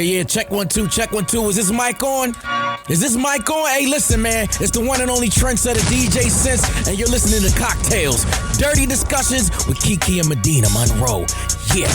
Yeah, check 1 2, check 1 2. Is this mic on? Is this mic on? Hey, listen, man, it's the one and only trendsetter DJ Sense, and you're listening to CockTales, dirty discussions with Kiki and Medina Monroe. Yeah.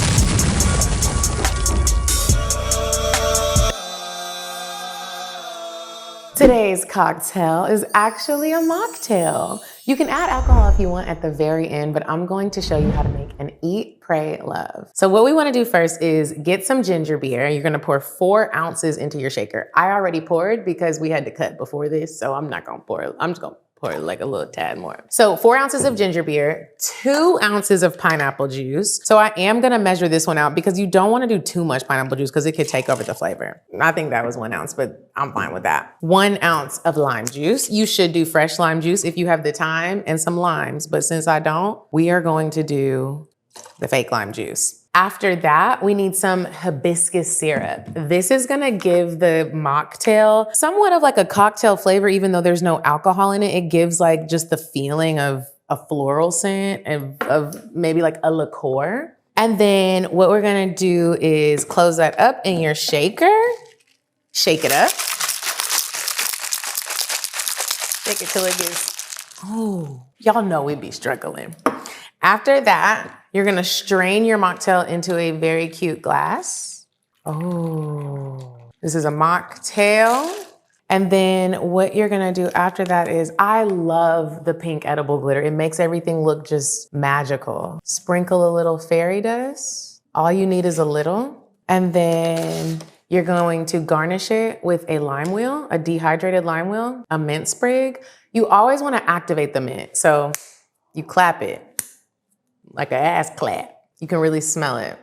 Today's cocktail is actually a mocktail. You can add alcohol if you want at the very end, but I'm going to show you how to make an eat, pray, love. So what we want to do first is get some ginger beer. You're going to pour 4 ounces into your shaker. I already poured because we had to cut before this, so I'm not going to pour. I'm just going to pour like a little tad more. So 4 ounces of ginger beer, 2 ounces of pineapple juice. So I am gonna measure this one out because you don't wanna do too much pineapple juice because it could take over the flavor. I think that was 1 ounce, but I'm fine with that. 1 ounce of lime juice. You should do fresh lime juice if you have the time and some limes, but since I don't, we are going to do the fake lime juice. After that, we need some hibiscus syrup. This is gonna give the mocktail somewhat of like a cocktail flavor, even though there's no alcohol in it. It gives like just the feeling of a floral scent of maybe like a liqueur. And then what we're gonna do is close that up in your shaker. Shake it up. Shake it till it gets, oh, y'all know we be struggling. After that, you're gonna strain your mocktail into a very cute glass. Oh, this is a mocktail. And then what you're gonna do after that is, I love the pink edible glitter. It makes everything look just magical. Sprinkle a little fairy dust. All you need is a little. And then you're going to garnish it with a lime wheel, a dehydrated lime wheel, a mint sprig. You always wanna activate the mint. So you clap it. Like an ass clap. You can really smell it.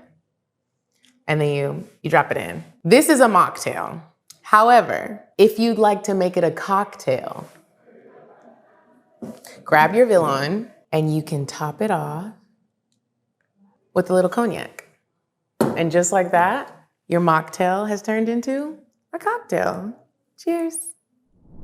And then you drop it in. This is a mocktail. However, if you'd like to make it a cocktail, grab your villain and you can top it off with a little cognac. And just like that, your mocktail has turned into a cocktail. Cheers.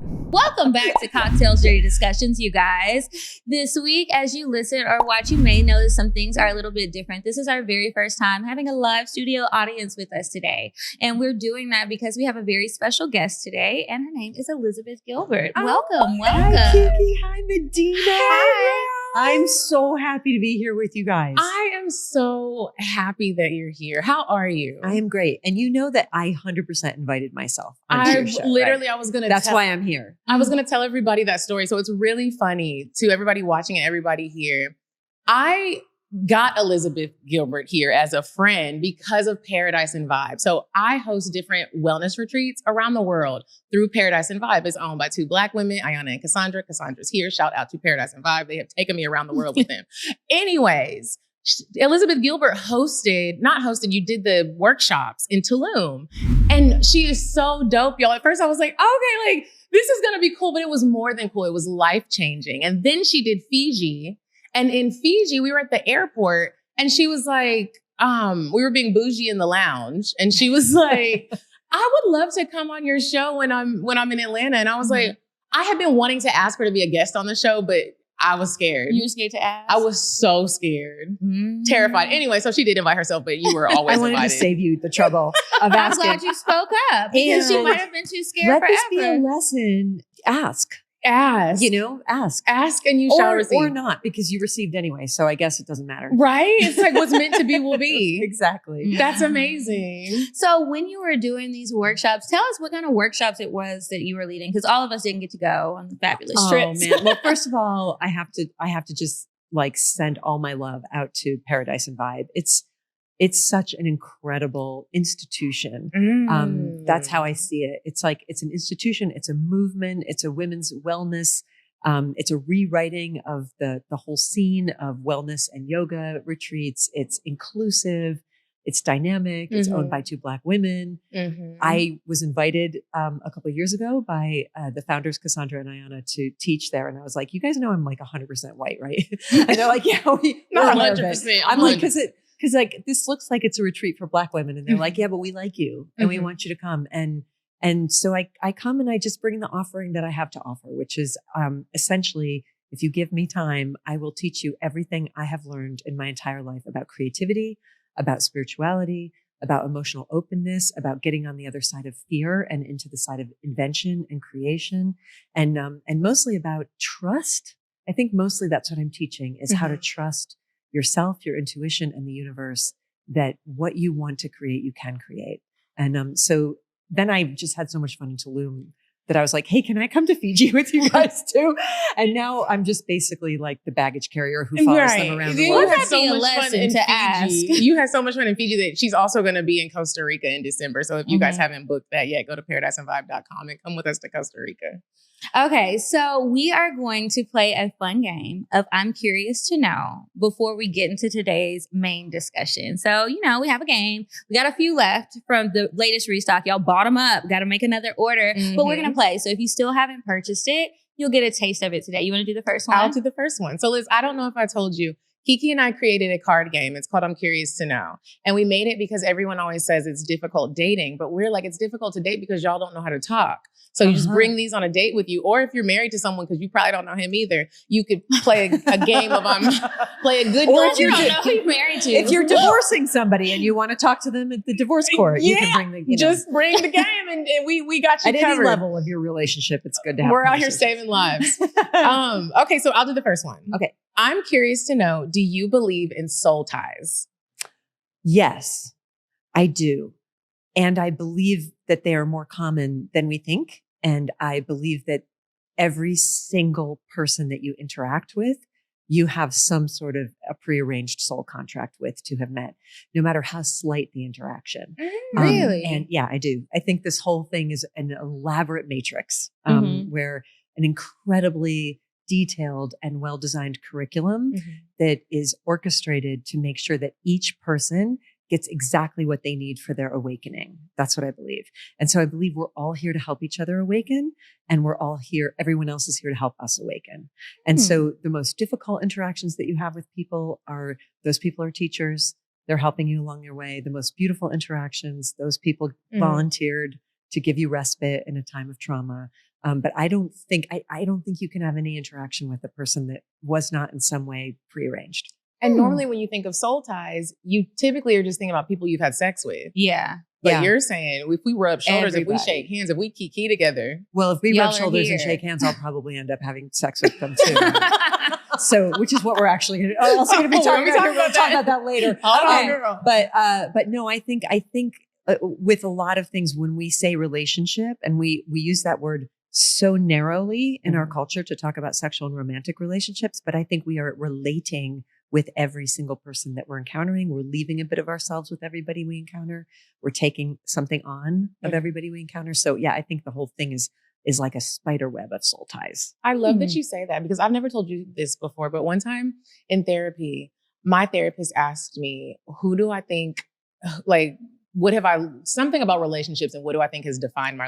Welcome back to CockTales Dirty Discussions, you guys. This week, as you listen or watch, you may notice some things are a little bit different. This is our very first time having a live studio audience with us today. And we're doing that because we have a very special guest today, and her name is Elizabeth Gilbert. Welcome. Hi, Kiki. Hi, Medina. Hi. I'm so happy to be here with you guys. I am so happy that you're here. How are you? I am great. And you know that I 100% invited myself. I was going to That's why I'm here. I was going to tell everybody that story. So it's really funny to everybody watching and everybody here. I got Elizabeth Gilbert here as a friend because of Paradise and Vibe. So I host different wellness retreats around the world through Paradise and Vibe. It's owned by 2 Black women, Ayana and Cassandra. Cassandra's here. Shout out to Paradise and Vibe. They have taken me around the world with them. Anyways, Elizabeth Gilbert you did the workshops in Tulum. And she is so dope, y'all. At first I was like, okay, like this is gonna be cool, but it was more than cool. It was life-changing. And then she did Fiji. And in Fiji, we were at the airport and she was like, we were being bougie in the lounge. And she was like, I would love to come on your show when I'm in Atlanta. And I was like, I had been wanting to ask her to be a guest on the show, but I was scared. You were scared to ask? I was so scared, terrified. Anyway, so she did invite herself, but you were always invited. I wanted to save you the trouble of asking. I'm glad you spoke up because you might have been too scared forever. Let this be a lesson. Ask. Ask. Ask and you shall receive. Or not, because you received anyway. So I guess it doesn't matter. Right? It's like what's meant to be will be. Exactly. That's amazing. So when you were doing these workshops, tell us what kind of workshops it was that you were leading, because all of us didn't get to go on the fabulous trips. Oh man. Well, first of all, I have to just like send all my love out to Paradise and Vibe. It's such an incredible institution. That's how I see it. It's like, it's an institution. It's a movement. It's a women's wellness. It's a rewriting of the whole scene of wellness and yoga retreats. It's inclusive. It's dynamic. It's owned by 2 Black women. I was invited a couple of years ago by the founders, Cassandra and Ayana, to teach there. And I was like, you guys know I'm like 100% white, right? And they're like, yeah, not 100%. I'm like, because like this looks like it's a retreat for Black women, and they're like, yeah, but we like you and we want you to come. And so I come and I just bring the offering that I have to offer, which is essentially, if you give me time, I will teach you everything I have learned in my entire life about creativity, about spirituality, about emotional openness, about getting on the other side of fear and into the side of invention and creation, and mostly about trust. I think mostly that's what I'm teaching is how to trust yourself, your intuition, and the universe, that what you want to create, you can create. And so then I just had so much fun in Tulum that I was like, hey, can I come to Fiji with you guys too? And now I'm just basically like the baggage carrier who follows them around the world. Would that be a lesson to ask? You had so much fun in Fiji that she's also going to be in Costa Rica in December. So if you guys haven't booked that yet, go to paradiseandvibe.com and come with us to Costa Rica. Okay, so we are going to play a fun game of I'm Curious to Know before we get into today's main discussion. So, we have a game. We got a few left from the latest restock. Y'all bought them up. Got to make another order, but we're going to play. So if you still haven't purchased it, you'll get a taste of it today. You want to do the first one? I'll do the first one. So Liz, I don't know if I told you, Kiki and I created a card game. It's called I'm Curious to Know. And we made it because everyone always says it's difficult dating, but we're like, it's difficult to date because y'all don't know how to talk. So you just bring these on a date with you. Or if you're married to someone, because you probably don't know him either, you could play a game of play a good or girl. if you don't know who you're married to. If you're divorcing somebody and you want to talk to them at the divorce court, you can bring the just bring the game and we got you at covered. Any level of your relationship, it's good to have. We're out here saving lives. Okay, so I'll do the first one. Okay. I'm curious to know, do you believe in soul ties? Yes, I do. And I believe that they are more common than we think. And I believe that every single person that you interact with, you have some sort of a prearranged soul contract with to have met, no matter how slight the interaction. Really? And yeah, I do. I think this whole thing is an elaborate matrix where an incredibly detailed and well-designed curriculum that is orchestrated to make sure that each person gets exactly what they need for their awakening. That's what I believe. And so I believe we're all here to help each other awaken, and we're all here, everyone else is here to help us awaken. And so the most difficult interactions that you have with people are, those people are teachers. They're helping you along your way. The most beautiful interactions, those people volunteered to give you respite in a time of trauma. But I don't think you can have any interaction with a person that was not in some way prearranged. And normally when you think of soul ties, you typically are just thinking about people you've had sex with. Yeah. But you're saying if we rub shoulders, if we shake hands, if we kiki together. Well, if we rub shoulders and shake hands, I'll probably end up having sex with them too. So, which is what we're actually going to, also going to be talking about. We'll talk about that later. Girl. But no, I think with a lot of things, when we say relationship and we use that word so narrowly in our culture to talk about sexual and romantic relationships, but I think we are relating with every single person that we're encountering. We're leaving a bit of ourselves with everybody we encounter. We're taking something on of everybody we encounter. So yeah, I think the whole thing is like a spider web of soul ties. I love that you say that, because I've never told you this before, but one time in therapy, my therapist asked me, who do I think, like, something about relationships and what do I think has defined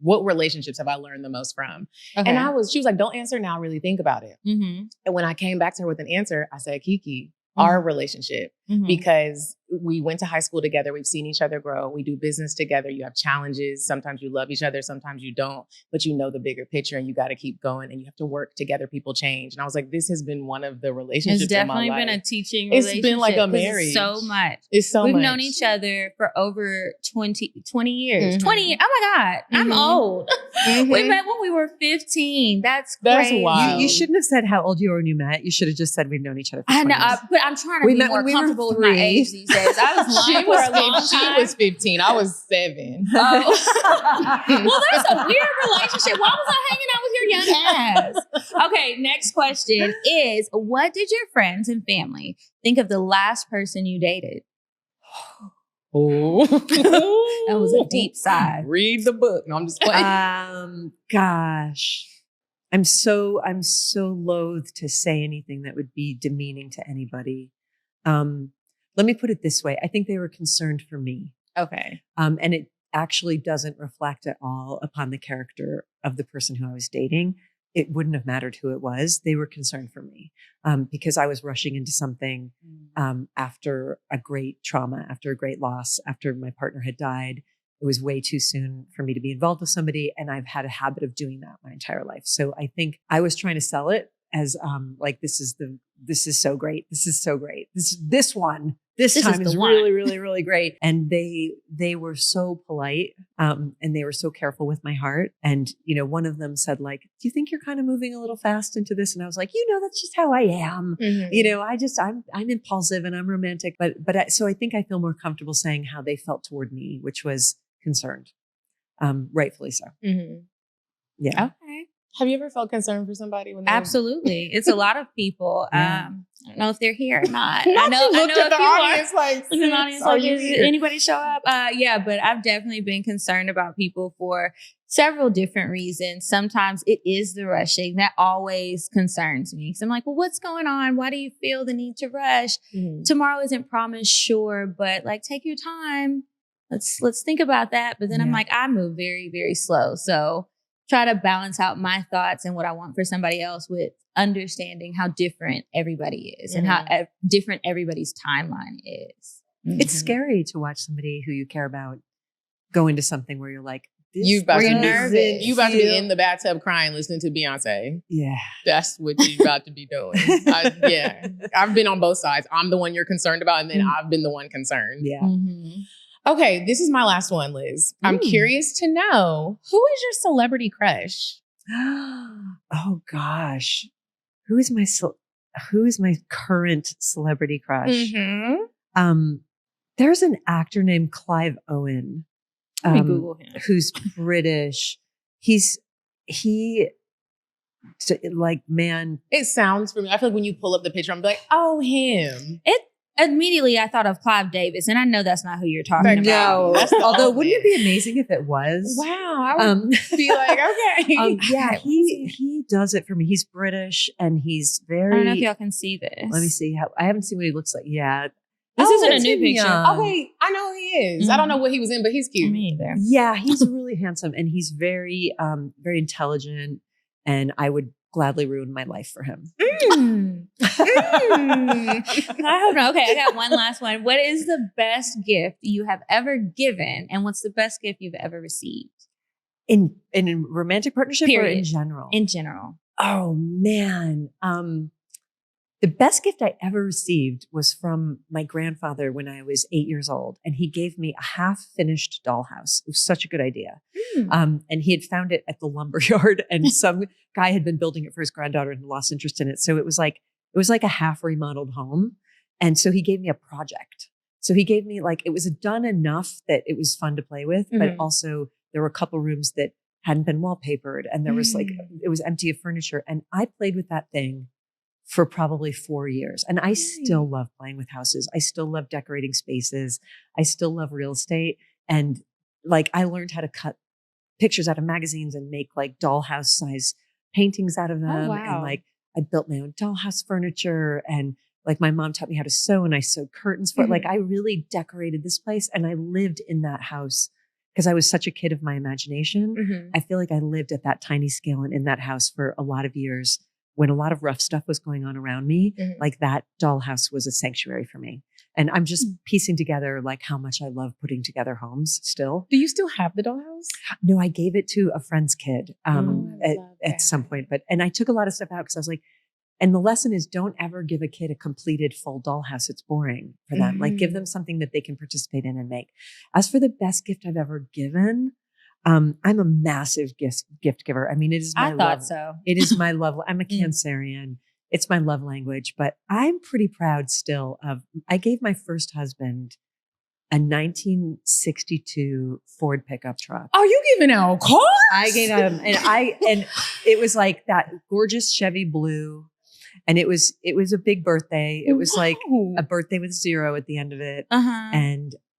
what relationships have I learned the most from? Okay. And she was like, don't answer now, really think about it. And when I came back to her with an answer, I said, Kiki, our relationship, because we went to high school together. We've seen each other grow. We do business together. You have challenges. Sometimes you love each other. Sometimes you don't, but you know the bigger picture and you got to keep going and you have to work together. People change. And I was like, this has been one of the relationships in my life. It's definitely been a teaching relationship. It's been like a marriage. So much. It's so We've much. known each other for over 20 years. 20 years. Oh my God. I'm old. We met when we were 15. That's crazy. That's wild. You shouldn't have said how old you were when you met. You should have just said we've known each other for 20 years. But I'm trying to be more comfortable with my age these days. I was lying for a long time. She was 15. I was 7. Oh. Well, that's a weird relationship. Why was I hanging out with your young ass? Okay, next question is, what did your friends and family think of the last person you dated? Oh, that was a deep sigh. Read the book. No, I'm just playing. Gosh. I'm so loath to say anything that would be demeaning to anybody. Let me put it this way. I think they were concerned for me. Okay. And it actually doesn't reflect at all upon the character of the person who I was dating. It wouldn't have mattered who it was. They were concerned for me because I was rushing into something after a great trauma, after a great loss, after my partner had died. It was way too soon for me to be involved with somebody. And I've had a habit of doing that my entire life. So I think I was trying to sell it as like this is so great. This is so great. This time is really, really, really great. And they were so polite, and they were so careful with my heart. And, you know, one of them said, like, do you think you're kind of moving a little fast into this? And I was like, you know, that's just how I am. You know, I'm impulsive and I'm romantic, so I think I feel more comfortable saying how they felt toward me, which was concerned, rightfully so. Yeah. Okay. Have you ever felt concerned for somebody when they Absolutely. It's a lot of people. Yeah. I don't know if they're here or not. I know looked at the audience like, Look at the audience are like, you does here? anybody show up? Yeah, but I've definitely been concerned about people for several different reasons. Sometimes it is the rushing that always concerns me. So I'm like, well, what's going on? Why do you feel the need to rush? Tomorrow isn't promised, sure, but like take your time. Let's think about that. But then I'm like, I move very, very slow. So try to balance out my thoughts and what I want for somebody else with understanding how different everybody is and how different everybody's timeline is. It's scary to watch somebody who you care about go into something where you're like, You about to be in the the bathtub crying, listening to Beyonce. Yeah. That's what you're about to be doing. I've been on both sides. I'm the one you're concerned about, and then I've been the one concerned. Yeah. Okay, this is my last one, Liz. I'm curious to know, who is your celebrity crush? Oh gosh, who is my current celebrity crush? There's an actor named Clive Owen. Let me Google him. Who's British. Man. It sounds familiar. I feel like when you pull up the picture, I'm like, oh, him. Immediately I thought of Clive Davis, and I know that's not who you're talking about. No, although wouldn't it be amazing if it was? Wow, I would be like, okay. Yeah, he does it for me. He's British, and he's very. I don't know if y'all can see this. Let me see. I haven't seen what he looks like yet. This isn't a new picture. Okay, I know who he is. I don't know what he was in, but he's cute. Me either. Yeah, he's really handsome, and he's very, very intelligent, and I would gladly ruin my life for him. I don't know. Okay, I got one last one. What is the best gift you have ever given, and what's the best gift you've ever received? In romantic partnership or in general? In general. Oh man. The best gift I ever received was from my grandfather when I was 8 years old. And he gave me a half-finished dollhouse. It was such a good idea. And he had found it at the lumber yard, and some guy had been building it for his granddaughter and lost interest in it. So it was like a half remodeled home. And so he gave me a project. So he gave me it was done enough that it was fun to play with, but also there were a couple rooms that hadn't been wallpapered, and there was it was empty of furniture. And I played with that thing for probably 4 years. And I still love playing with houses. I still love decorating spaces. I still love real estate. And I learned how to cut pictures out of magazines and make dollhouse size paintings out of them. Oh, wow. And I built my own dollhouse furniture, and my mom taught me how to sew, and I sewed curtains for it. I really decorated this place, and I lived in that house because I was such a kid of my imagination. I feel like I lived at that tiny scale and in that house for a lot of years. When a lot of rough stuff was going on around me, that dollhouse was a sanctuary for me. And I'm just piecing together how much I love putting together homes still. Do you still have the dollhouse? No, I gave it to a friend's kid at some point. And I took a lot of stuff out because I was like, and the lesson is don't ever give a kid a completed full dollhouse. It's boring for them. Give them something that they can participate in and make. As for the best gift I've ever given, I'm a massive gift giver. I mean, it is my love. I thought so. It is my love. I'm a Cancerian. It's my love language, but I'm pretty proud still I gave my first husband a 1962 Ford pickup truck. Are you giving out cars? I gave him, and it was that gorgeous Chevy blue. And it was a big birthday. It was a birthday with 0 at the end of it.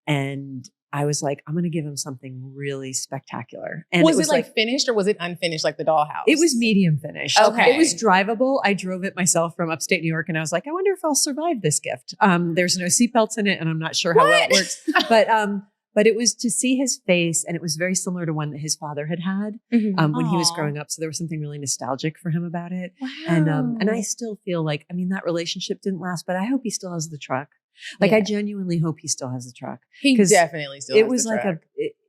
And I was like, I'm going to give him something really spectacular. And was it finished or was it unfinished like the dollhouse? It was medium finished. Okay. It was drivable. I drove it myself from upstate New York, and I was like, I wonder if I'll survive this gift. There's no seatbelts in it, and I'm not sure how well it works. But it was to see his face, and it was very similar to one that his father had when he was growing up. So there was something really nostalgic for him about it. Wow. And I still feel that relationship didn't last, but I hope he still has the truck. I genuinely hope he still has the truck. He definitely still has the truck.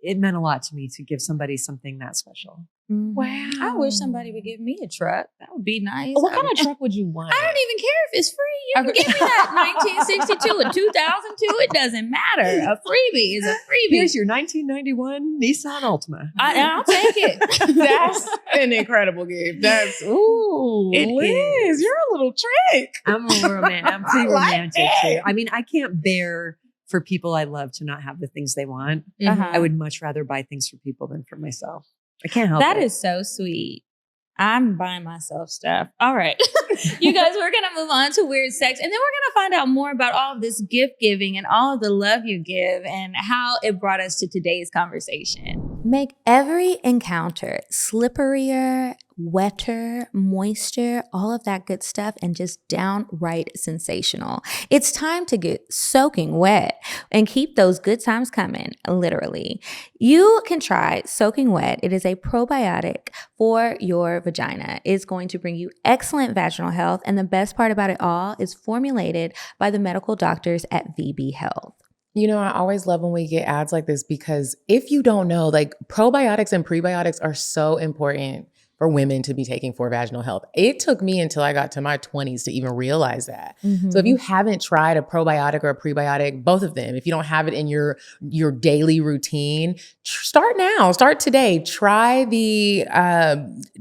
it meant a lot to me to give somebody something that special. Wow. I wish somebody would give me a truck. That would be nice. What kind of truck would you want? I don't even care if it's free. You can give me that 1962 and 2002. It doesn't matter. A freebie is a freebie. Here's your 1991 Nissan Altima. I'll take it. That's an incredible gift. That's Liz, you're a little trick. I'm pretty romantic too. I mean, I can't bear for people I love to not have the things they want. I would much rather buy things for people than for myself. I can't help it. That is so sweet. I'm buying myself stuff. All right. You guys, we're going to move on to weird sex. And then we're going to find out more about all of this gift giving and all of the love you give and how it brought us to today's conversation. Make every encounter slipperier, wetter, moister, all of that good stuff, and just downright sensational. It's time to get soaking wet and keep those good times coming, literally. You can try Soaking Wet. It is a probiotic for your vagina. It's going to bring you excellent vaginal health, and the best part about it all is formulated by the medical doctors at VB Health. You know, I always love when we get ads like this because if you don't know, like probiotics and prebiotics are so important for women to be taking for vaginal health. It took me until I got to my 20s to even realize that. So if you haven't tried a probiotic or a prebiotic, both of them, if you don't have it in your daily routine, start now. Start today. Try the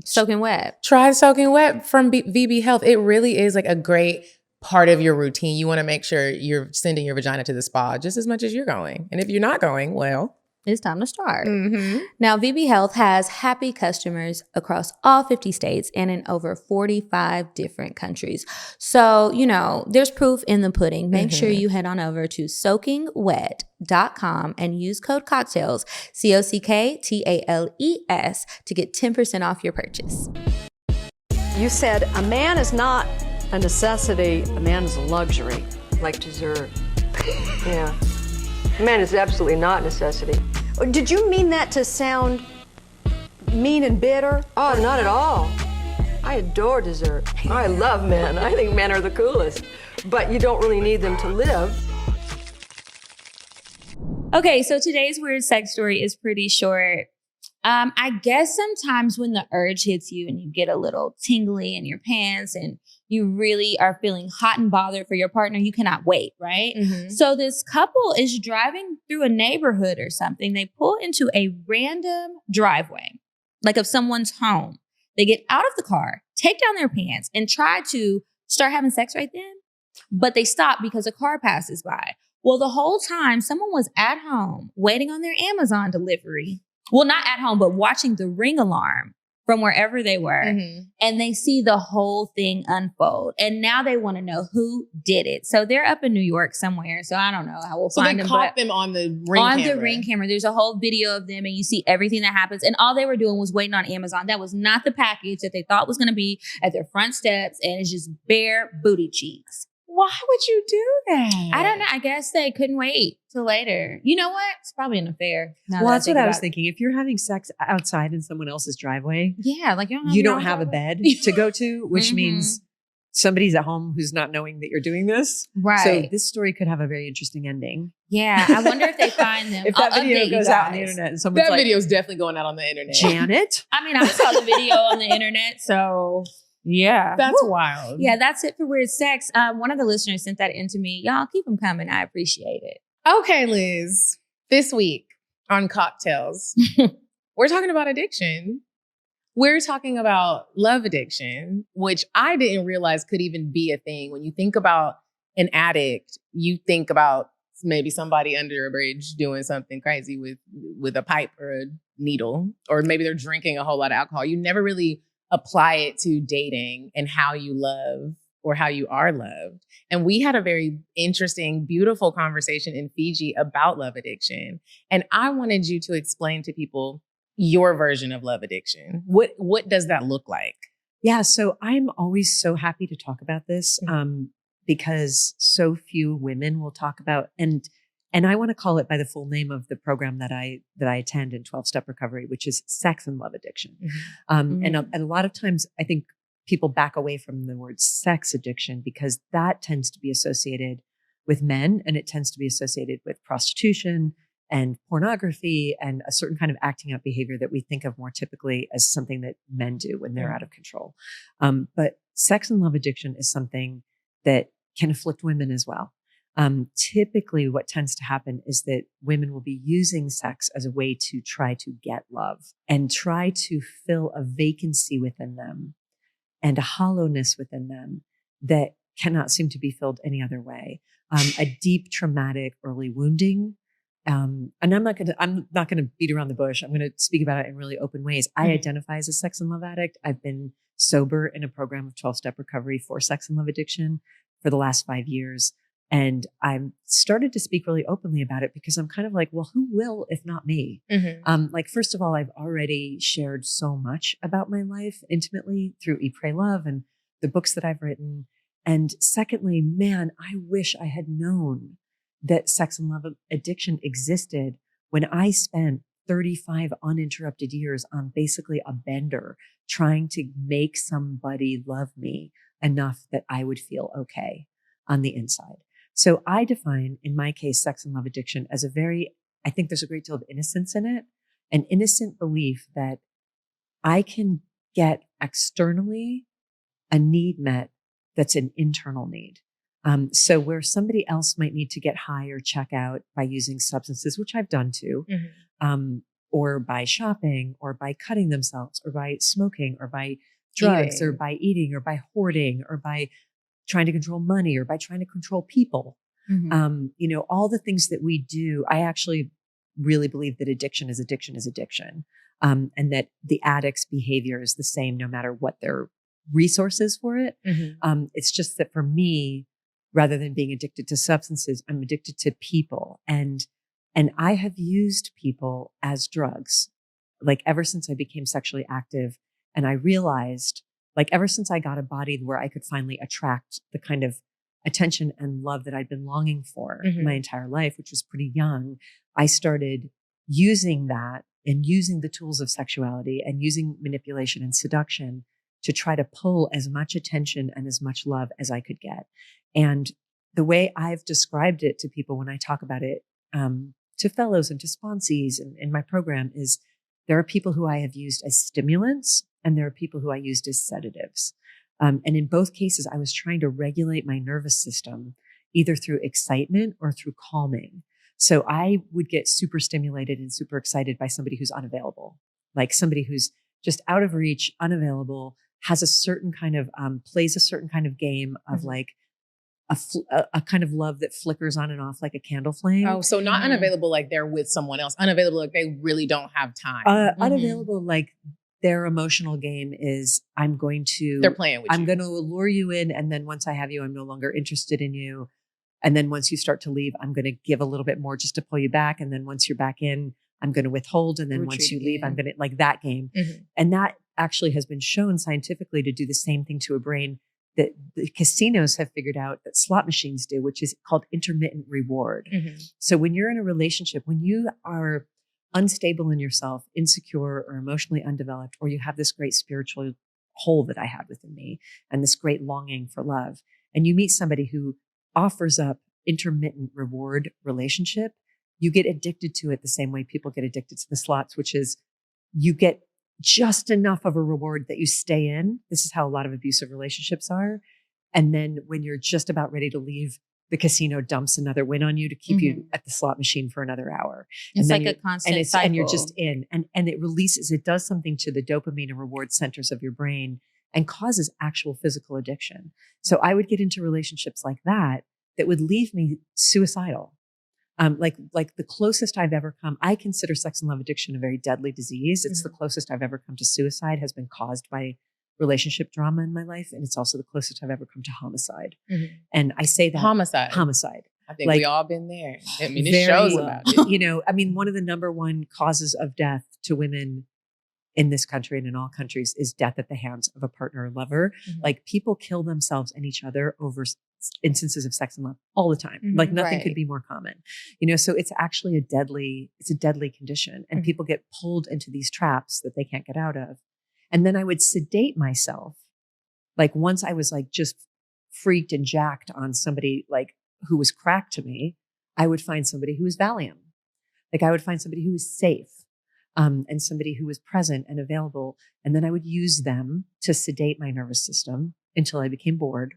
Soaking Wet. Try Soaking Wet from VB Health. It really is like a great part of your routine. You want to make sure you're sending your vagina to the spa just as much as you're going. And if you're not going, well, it's time to start. Now, VB Health has happy customers across all 50 states and in over 45 different countries. So, you know, there's proof in the pudding. Make sure you head on over to soakingwet.com and use code CockTales, CockTales, to get 10% off your purchase. You said a man is not a necessity, a man is a luxury. Like dessert. Yeah. Man is absolutely not a necessity. Did you mean that to sound mean and bitter? Oh, not at all. I adore dessert. I love men. I think men are the coolest. But you don't really need them to live. Okay, so today's weird sex story is pretty short. I guess sometimes when the urge hits you and you get a little tingly in your pants and you really are feeling hot and bothered for your partner, you cannot wait, right? So this couple is driving through a neighborhood or something. They pull into a random driveway, like of someone's home. They get out of the car, take down their pants, and try to start having sex right then. But they stop because a car passes by. Well, the whole time, someone was at home waiting on their Amazon delivery. Well, not at home, but watching the Ring alarm from wherever they were. And they see the whole thing unfold. And now they want to know who did it. So they're up in New York somewhere. So I don't know how we'll find them. So they caught them on the Ring camera. On the Ring camera. There's a whole video of them and you see everything that happens. And all they were doing was waiting on Amazon. That was not the package that they thought was going to be at their front steps. And it's just bare booty cheeks. Why would you do that? I don't know. I guess they couldn't wait till later. You know what? It's probably an affair. Well, that's what I was thinking. If you're having sex outside in someone else's driveway, yeah, like you don't have a bed to go to, which means somebody's at home who's not knowing that you're doing this. Right. So this story could have a very interesting ending. Yeah. I wonder if they find them. If that video goes out on the internet and someone's that video's definitely going out on the internet. Janet? I mean, I saw the video on the internet, so... yeah. That's wild. Yeah, that's it for weird sex. One of the listeners sent that in to me. Y'all keep them coming. I appreciate it. Okay, Liz. This week on CockTales, we're talking about addiction. We're talking about love addiction, which I didn't realize could even be a thing. When you think about an addict, you think about maybe somebody under a bridge doing something crazy with a pipe or a needle, or maybe they're drinking a whole lot of alcohol. You never really apply it to dating and how you love or how you are loved. And we had a very interesting, beautiful conversation in Fiji about love addiction. And I wanted you to explain to people your version of love addiction. What does that look like? Yeah, so I'm always so happy to talk about this because so few women will talk about, and I want to call it by the full name of the program that I attend in 12-step recovery, which is sex and love addiction. And a lot of times I think people back away from the word sex addiction because that tends to be associated with men and it tends to be associated with prostitution and pornography and a certain kind of acting out behavior that we think of more typically as something that men do when they're out of control. But sex and love addiction is something that can afflict women as well. Typically what tends to happen is that women will be using sex as a way to try to get love and try to fill a vacancy within them and a hollowness within them that cannot seem to be filled any other way. A deep traumatic early wounding. And I'm not going to beat around the bush. I'm going to speak about it in really open ways. I identify as a sex and love addict. I've been sober in a program of 12-step recovery for sex and love addiction for the last 5 years. And I'm started to speak really openly about it because I'm kind of like, well, who will, if not me? Like, first of all, I've already shared so much about my life intimately through Eat, Pray, Love and the books that I've written. And secondly, man, I wish I had known that sex and love addiction existed when I spent 35 uninterrupted years on basically a bender trying to make somebody love me enough that I would feel okay on the inside. So I define, in my case, sex and love addiction as I think there's a great deal of innocence in it, an innocent belief that I can get externally a need met that's an internal need. So where somebody else might need to get high or check out by using substances, which I've done too, or by shopping or by cutting themselves or by smoking or by drugs or by eating or by hoarding or by trying to control money or by trying to control people. All the things that we do, I actually really believe that addiction is addiction is addiction. And that the addict's behavior is the same no matter what their resources for it. It's just that for me, rather than being addicted to substances, I'm addicted to people. And I have used people as drugs, like ever since I became sexually active. And I realized, like, ever since I got a body where I could finally attract the kind of attention and love that I'd been longing for my entire life, which was pretty young, I started using that and using the tools of sexuality and using manipulation and seduction to try to pull as much attention and as much love as I could get. And the way I've described it to people when I talk about it, to fellows and to sponsees in my program, is there are people who I have used as stimulants and there are people who I used as sedatives. And in both cases, I was trying to regulate my nervous system either through excitement or through calming. So I would get super stimulated and super excited by somebody who's unavailable, like somebody who's just out of reach, unavailable, has a certain kind of, plays a certain kind of game of like a kind of love that flickers on and off like a candle flame. Oh, so not unavailable like they're with someone else. Unavailable like they really don't have time. Unavailable like their emotional game is they're playing with you. I'm going to lure you in. And then once I have you, I'm no longer interested in you. And then once you start to leave, I'm going to give a little bit more just to pull you back. And then once you're back in, I'm going to withhold. And then once you leave, I'm going to like that game. And that actually has been shown scientifically to do the same thing to a brain that the casinos have figured out that slot machines do, which is called intermittent reward. So when you're in a relationship, when you are unstable in yourself, insecure or emotionally undeveloped, or you have this great spiritual hole that I had within me and this great longing for love, and you meet somebody who offers up intermittent reward relationship, you get addicted to it the same way people get addicted to the slots, which is you get just enough of a reward that you stay in. This is how a lot of abusive relationships are. And then when you're just about ready to leave, the casino dumps another win on you to keep you at the slot machine for another hour. It's like a constant cycle. And you're just in. And it does something to the dopamine and reward centers of your brain and causes actual physical addiction. So I would get into relationships like that would leave me suicidal. Like the closest I've ever come, I consider sex and love addiction a very deadly disease. It's the closest I've ever come to suicide, has been caused by relationship drama in my life. And it's also the closest I've ever come to homicide. And I say that homicide. I think we all been there. I mean, it shows about it. One of the number one causes of death to women in this country and in all countries is death at the hands of a partner or lover. Like people kill themselves and each other over instances of sex and love all the time. Like nothing could be more common, so it's actually a deadly condition and people get pulled into these traps that they can't get out of. And then I would sedate myself. Like once I was like just freaked and jacked on somebody like who was crack to me, I would find somebody who was Valium. Like I would find somebody who was safe, and somebody who was present and available. And then I would use them to sedate my nervous system until I became bored.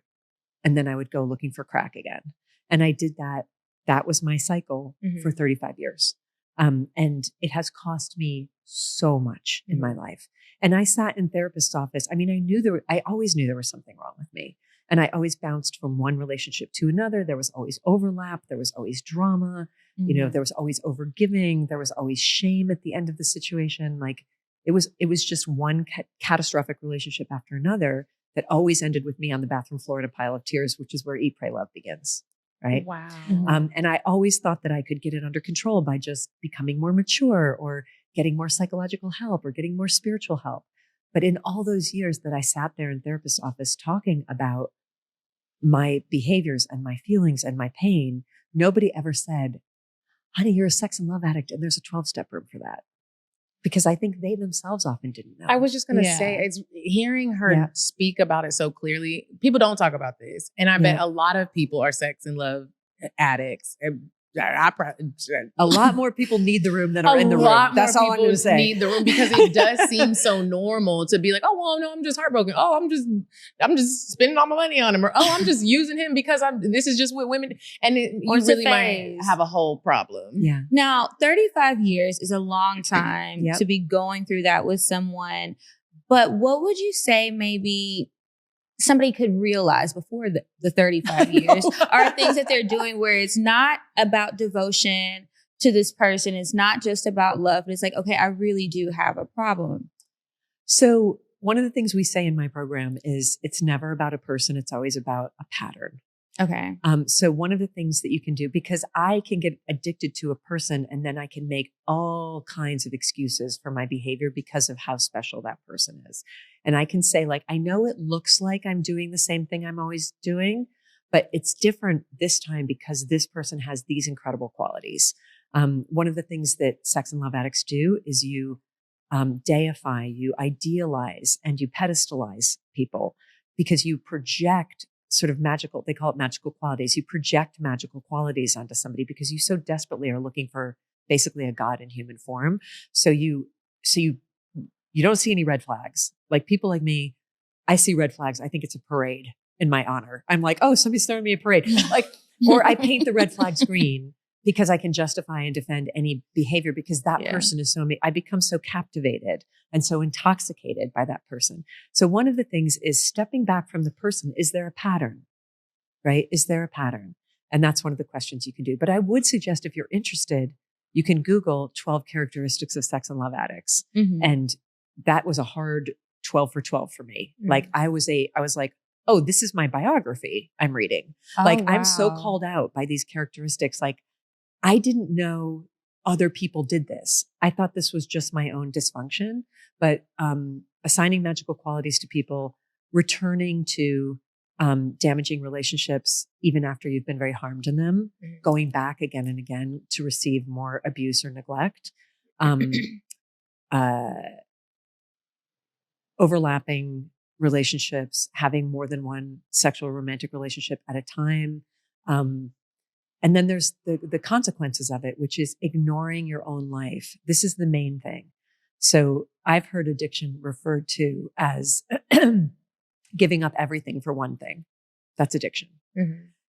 And then I would go looking for crack again. And I did that. That was my cycle for 35 years. And it has cost me so much in my life. And I sat in therapist's office. I mean, I always knew there was something wrong with me. And I always bounced from one relationship to another. There was always overlap. There was always drama. You know, there was always overgiving. There was always shame at the end of the situation. Like it was just one catastrophic relationship after another that always ended with me on the bathroom floor in a pile of tears, which is where Eat, Pray, Love begins. Right. Wow. And I always thought that I could get it under control by just becoming more mature or getting more psychological help or getting more spiritual help. But in all those years that I sat there in therapist's office talking about my behaviors and my feelings and my pain, nobody ever said, honey, you're a sex and love addict and there's a 12-step room for that. Because I think they themselves often didn't know. I was just going to say, it's hearing her speak about it so clearly. People don't talk about this. And I bet a lot of people are sex and love addicts. And a lot more people need the room than are in the room. That's all I'm going to say. Need the room because it does seem so normal to be like, oh, well, no, I'm just heartbroken. Oh, I'm just spending all my money on him. Or, oh, I'm just using him because this is just what women, and you really might have a whole problem. Yeah. Now, 35 years is a long time to be going through that with someone. But what would you say maybe somebody could realize before the 35 years are things that they're doing where it's not about devotion to this person. It's not just about love, but it's like, okay, I really do have a problem. So one of the things we say in my program is it's never about a person. It's always about a pattern. Okay. So one of the things that you can do, because I can get addicted to a person and then I can make all kinds of excuses for my behavior because of how special that person is. And I can say like, I know it looks like I'm doing the same thing I'm always doing, but it's different this time because this person has these incredible qualities. One of the things that sex and love addicts do is you deify, you idealize, and you pedestalize people because you project sort of magical, they call it magical qualities. You project magical qualities onto somebody because you so desperately are looking for basically a God in human form. So you don't see any red flags. Like people like me, I see red flags. I think it's a parade in my honor. I'm like, oh, somebody's throwing me a parade. Like, or I paint the red flags green because I can justify and defend any behavior because that person is I become so captivated and so intoxicated by that person. So one of the things is stepping back from the person. Is there a pattern, right? Is there a pattern? And that's one of the questions you can do. But I would suggest if you're interested, you can Google 12 characteristics of sex and love addicts. And that was a hard 12 for 12 for me. Like I was like, oh, this is my biography I'm reading. I'm so called out by these characteristics. Like I didn't know other people did this. I thought this was just my own dysfunction, but assigning magical qualities to people, returning to damaging relationships, even after you've been very harmed in them, going back again and again to receive more abuse or neglect, overlapping relationships, having more than one sexual romantic relationship at a time. And then there's the consequences of it, which is ignoring your own life. This is the main thing. So I've heard addiction referred to as giving up everything for one thing. That's addiction.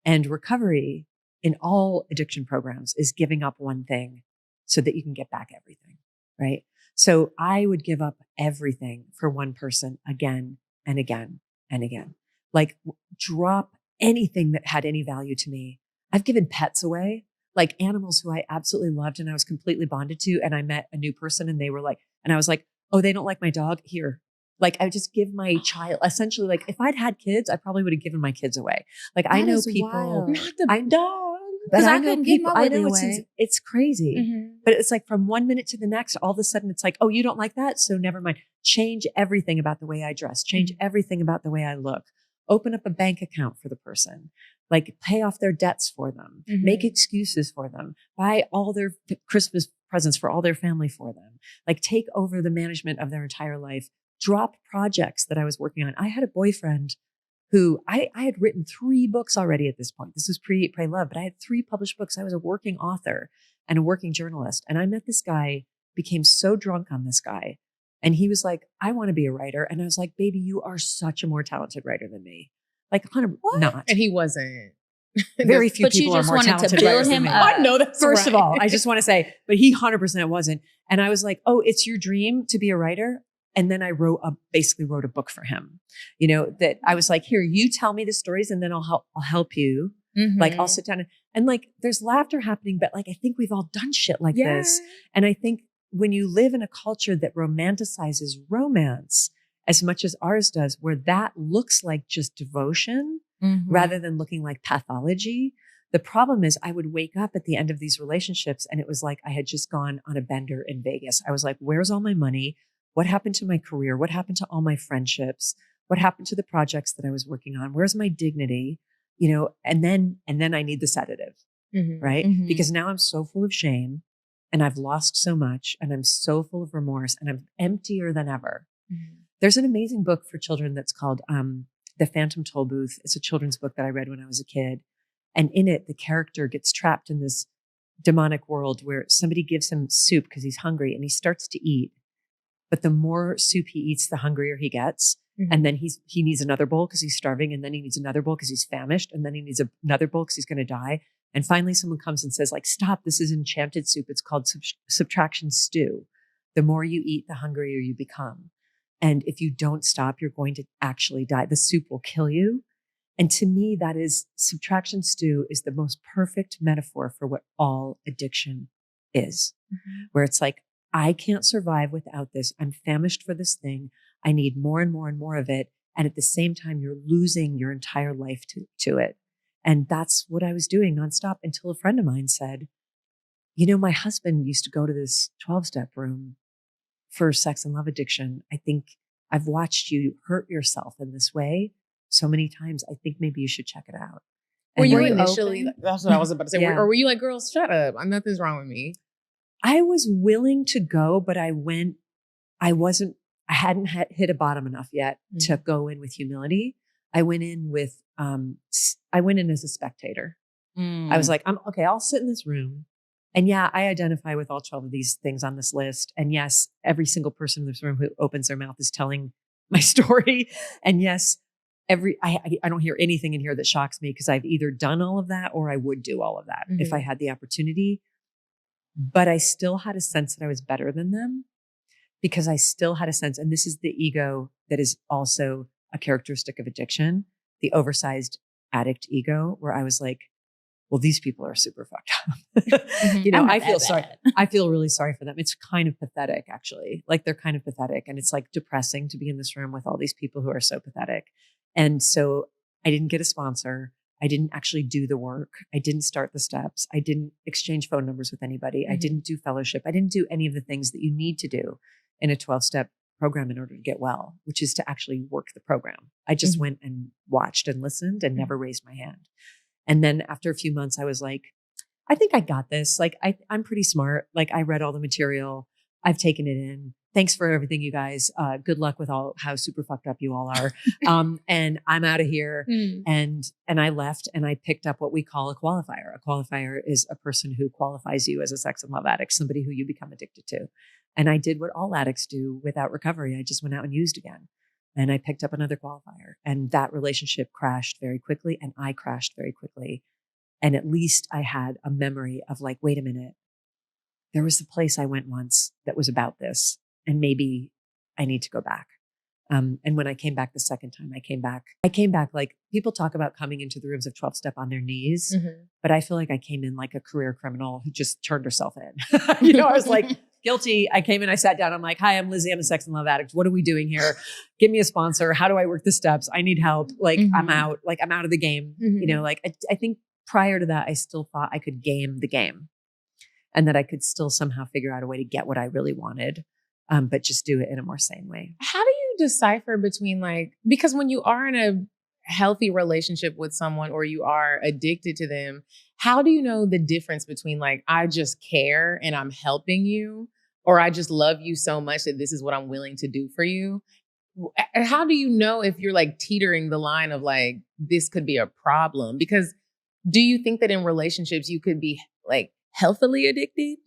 And recovery in all addiction programs is giving up one thing so that you can get back everything, right? So I would give up everything for one person again and again and again. Like drop anything that had any value to me. I've given pets away, like animals who I absolutely loved and I was completely bonded to. And I met a new person and they were like, and I was like, oh, they don't like my dog here. Like I would just give my child essentially, like if I'd had kids, I probably would have given my kids away. Like I know people, not the dog. But I know people, I know it's crazy, but it's like from one minute to the next, all of a sudden it's like, oh, you don't like that? So never mind. Change everything about the way I dress, change everything about the way I look, open up a bank account for the person, like pay off their debts for them, make excuses for them, buy all their Christmas presents for all their family for them, like take over the management of their entire life, drop projects that I was working on. I had a boyfriend who I had written 3 books already at this point. This was pre-Eat, Pray, Love, but I had 3 published books. I was a working author. and a working journalist. And I met this guy, became so drunk on this guy. And he was like, I want to be a writer. And I was like, baby, you are such a more talented writer than me. Like 100, not. And he wasn't. Very few But you people are just more wanted to talented build writers than him me. up. I know that's First of right. all, I just want to say, but he 100% wasn't. And I was like, oh, it's your dream to be a writer? And then I basically wrote a book for him, that I was like, here, you tell me the stories and then I'll help you. Mm-hmm. Like I'll sit down and like, there's laughter happening, but like, I think we've all done shit like this. And I think when you live in a culture that romanticizes romance as much as ours does, where that looks like just devotion rather than looking like pathology. The problem is I would wake up at the end of these relationships and it was like I had just gone on a bender in Vegas. I was like, where's all my money? What happened to my career? What happened to all my friendships? What happened to the projects that I was working on? Where's my dignity? And then I need the sedative, right? Because now I'm so full of shame and I've lost so much and I'm so full of remorse and I'm emptier than ever. There's an amazing book for children that's called The Phantom Toll Booth. It's a children's book that I read when I was a kid. And in it, the character gets trapped in this demonic world where somebody gives him soup because he's hungry and he starts to eat. But the more soup he eats, the hungrier he gets. And then he needs another bowl because he's starving. And then he needs another bowl because he's famished. And then he needs another bowl because he's going to die. And finally, someone comes and says, like, stop, this is enchanted soup. It's called subtraction stew. The more you eat, the hungrier you become. And if you don't stop, you're going to actually die. The soup will kill you. And to me, that is subtraction stew is the most perfect metaphor for what all addiction is, where it's like, I can't survive without this. I'm famished for this thing. I need more and more and more of it. And at the same time, you're losing your entire life to it. And that's what I was doing nonstop until a friend of mine said, my husband used to go to this 12-step room for sex and love addiction. I think I've watched you hurt yourself in this way so many times. I think maybe you should check it out. Were you open? initially, that's what I was about to say. Yeah. Or were you like, girls, shut up. Nothing's wrong with me. I was willing to go, but I hadn't hit a bottom enough yet to go in with humility. I went in as a spectator. I was like, I'll sit in this room. And yeah, I identify with all 12 of these things on this list. And yes, every single person in this room who opens their mouth is telling my story. And yes, I don't hear anything in here that shocks me because I've either done all of that or I would do all of that if I had the opportunity. But I still had a sense that I was better than them because I still had a sense, and this is the ego that is also a characteristic of addiction, the oversized addict ego, where I was like, well, these people are super fucked up. I feel sorry. I feel really sorry for them. It's kind of pathetic, actually. Like they're kind of pathetic. And it's like depressing to be in this room with all these people who are so pathetic. And so I didn't get a sponsor. I didn't actually do the work. I didn't start the steps. I didn't exchange phone numbers with anybody. I didn't do fellowship. I didn't do any of the things that you need to do in a 12-step program in order to get well, which is to actually work the program. I just went and watched and listened and never raised my hand. And then after a few months, I was like, I think I got this. Like, I'm pretty smart. Like, I read all the material. I've taken it in. Thanks for everything, you guys. Good luck with how super fucked up you all are. And I'm out of here. And I left and I picked up what we call a qualifier. A qualifier is a person who qualifies you as a sex and love addict, somebody who you become addicted to. And I did what all addicts do without recovery. I just went out and used again. And I picked up another qualifier. And that relationship crashed very quickly. And I crashed very quickly. And at least I had a memory of like, wait a minute. There was a place I went once that was about this. And maybe I need to go back. And when I came back the second time, I came back like people talk about coming into the rooms of 12-step on their knees. But I feel like I came in like a career criminal who just turned herself in. I was like, guilty. I came in, I sat down. I'm like, hi, I'm Lizzie. I'm a sex and love addict. What are we doing here? Give me a sponsor. How do I work the steps? I need help. Like I'm out. Like I'm out of the game. I think prior to that, I still thought I could game the game and that I could still somehow figure out a way to get what I really wanted. But just do it in a more sane way. How do you decipher between because when you are in a healthy relationship with someone or you are addicted to them, how do you know the difference between I just care and I'm helping you, or I just love you so much that this is what I'm willing to do for you? How do you know if you're teetering the line of this could be a problem? Because do you think that in relationships you could be healthily addicted.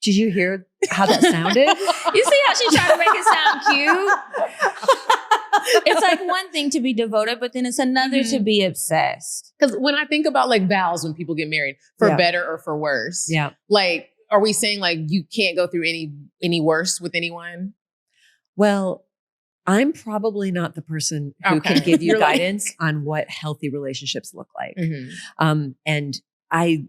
Did you hear how that sounded? You see how she tried to make it sound cute? It's like one thing to be devoted, but then it's another to be obsessed. Because when I think about like vows when people get married, for better or for worse, like, are we saying like you can't go through any worse with anyone? Well, I'm probably not the person who can give you guidance on what healthy relationships look like. And I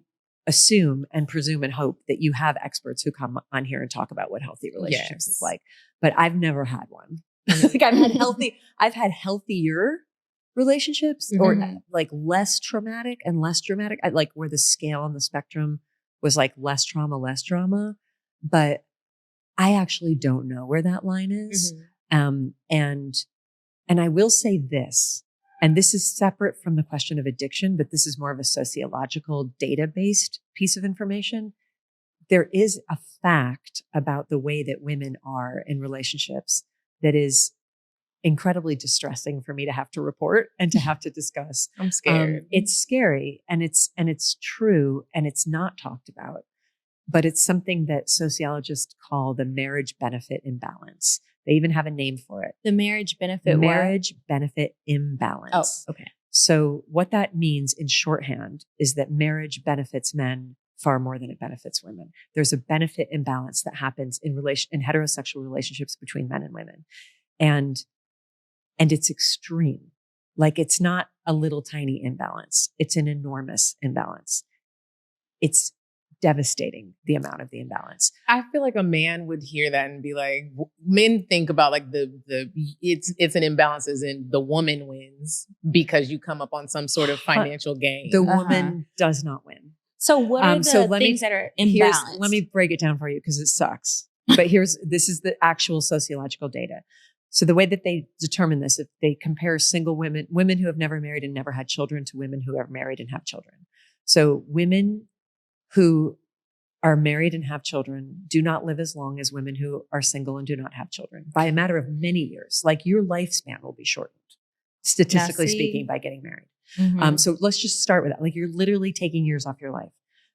assume and presume and hope that you have experts who come on here and talk about what healthy relationships look like. But I've never had one. Like I've had healthier relationships or like less traumatic and less dramatic. Like where the scale on the spectrum was like less trauma, less drama. But I actually don't know where that line is. And I will say this, and this is separate from the question of addiction, but this is more of a sociological data-based piece of information. There is a fact about the way that women are in relationships that is incredibly distressing for me to have to report and to have to discuss. I'm scared. It's scary and it's true and it's not talked about, but it's something that sociologists call the marriage benefit imbalance. They even have a name for it. The marriage benefit benefit imbalance. Oh, okay. So what that means in shorthand is that marriage benefits men far more than it benefits women. There's a benefit imbalance that happens in heterosexual relationships between men and women. And it's extreme. Like it's not a little tiny imbalance. It's an enormous imbalance. It's devastating, the amount of the imbalance. I feel like a man would hear that and be like, men think about like it's an imbalance as in the woman wins because you come up on some sort of financial gain. The woman does not win. So what are the things that are imbalanced? Let me break it down for you because it sucks. But this is the actual sociological data. So the way that they determine this, if they compare single women who have never married and never had children to women who are married and have children. So women who are married and have children do not live as long as women who are single and do not have children by a matter of many years. Like your lifespan will be shortened, statistically speaking, by getting married. So let's just start with that. Like you're literally taking years off your life.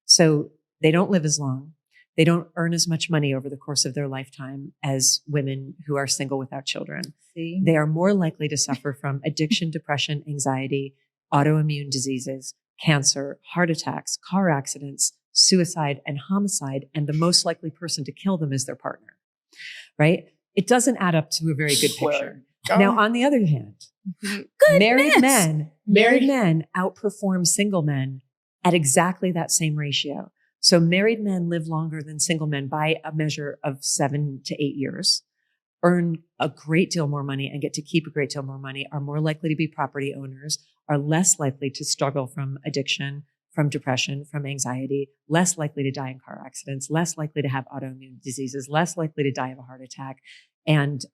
So they don't live as long. They don't earn as much money over the course of their lifetime as women who are single without children. They are more likely to suffer from addiction, depression, anxiety, autoimmune diseases, cancer, heart attacks, car accidents, suicide, and homicide. And the most likely person to kill them is their partner, right? It doesn't add up to a very good picture. Now, on the other hand, married men outperform single men at exactly that same ratio. So married men live longer than single men by a measure of 7 to 8 years, earn a great deal more money and get to keep a great deal more money, are more likely to be property owners, are less likely to struggle from addiction, from depression, from anxiety, less likely to die in car accidents, less likely to have autoimmune diseases, less likely to die of a heart attack, and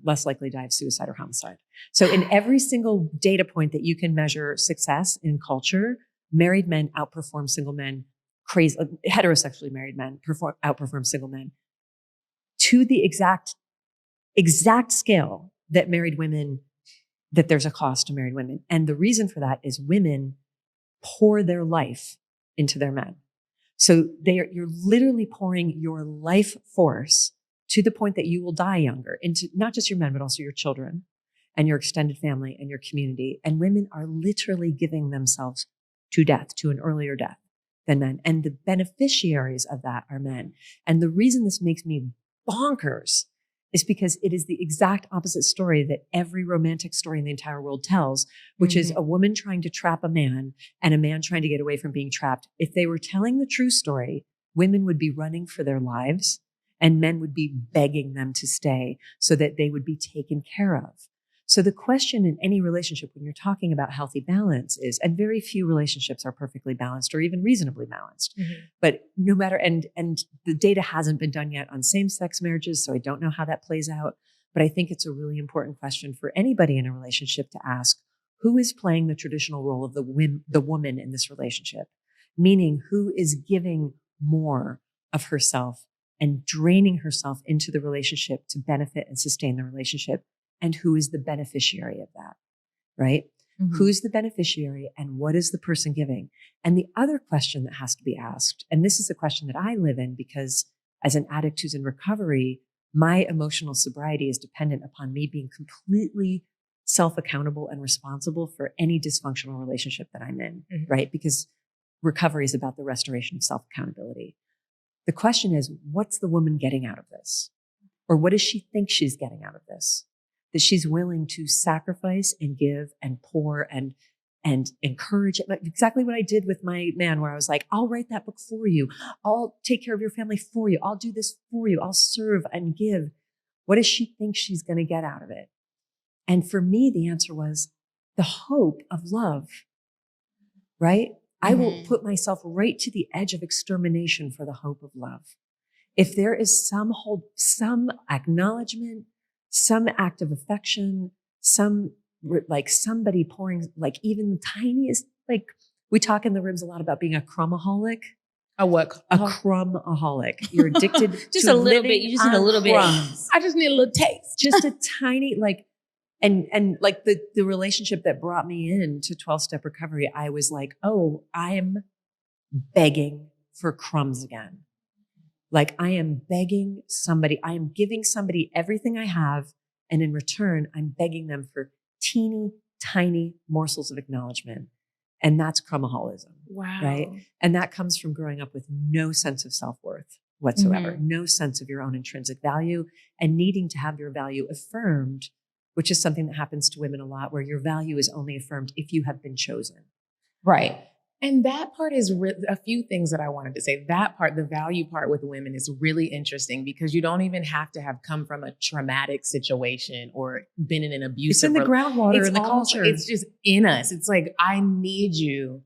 less likely to die of suicide or homicide. So in every single data point that you can measure success in culture, married men outperform single men. Heterosexually married men outperform single men to the exact scale that that there's a cost to married women. And the reason for that is women pour their life into their men. So you're literally pouring your life force to the point that you will die younger into not just your men, but also your children and your extended family and your community. And women are literally giving themselves to death, to an earlier death than men. And the beneficiaries of that are men. And the reason this makes me bonkers is because it is the exact opposite story that every romantic story in the entire world tells, which is a woman trying to trap a man and a man trying to get away from being trapped. If they were telling the true story, women would be running for their lives and men would be begging them to stay so that they would be taken care of. So the question in any relationship when you're talking about healthy balance is, and very few relationships are perfectly balanced or even reasonably balanced, but no matter, and the data hasn't been done yet on same-sex marriages, so I don't know how that plays out, but I think it's a really important question for anybody in a relationship to ask, who is playing the traditional role of the woman in this relationship? Meaning who is giving more of herself and draining herself into the relationship to benefit and sustain the relationship? And who is the beneficiary of that, right? Who's the beneficiary and what is the person giving? And the other question that has to be asked, and this is a question that I live in because as an addict who's in recovery, my emotional sobriety is dependent upon me being completely self-accountable and responsible for any dysfunctional relationship that I'm in, right? Because recovery is about the restoration of self-accountability. The question is, what's the woman getting out of this? Or what does she think she's getting out of this? That she's willing to sacrifice and give and pour and encourage it. Like exactly what I did with my man, where I was like, I'll write that book for you. I'll take care of your family for you. I'll do this for you. I'll serve and give. What does she think she's going to get out of it? And for me, the answer was the hope of love, right? I will put myself right to the edge of extermination for the hope of love. If there is some acknowledgement, some act of affection, like somebody pouring, like even the tiniest, like we talk in the ribs a lot about being a crumaholic. A what? A crumaholic. You're addicted just to a little bit. You just need a little crumbs. I just need a little taste. Just a tiny, like, and like the relationship that brought me into 12-step recovery, I was like, oh, I am begging for crumbs again. Like I am begging somebody, I am giving somebody everything I have. And in return, I'm begging them for teeny, tiny morsels of acknowledgement. And that's crumaholism. Wow. Right. And that comes from growing up with no sense of self-worth whatsoever, no sense of your own intrinsic value and needing to have your value affirmed, which is something that happens to women a lot, where your value is only affirmed if you have been chosen. Right. And that part is a few things that I wanted to say. That part, the value part with women is really interesting because you don't even have to have come from a traumatic situation or been in an abusive. It's in the groundwater in the culture. It's just in us. It's like, I need you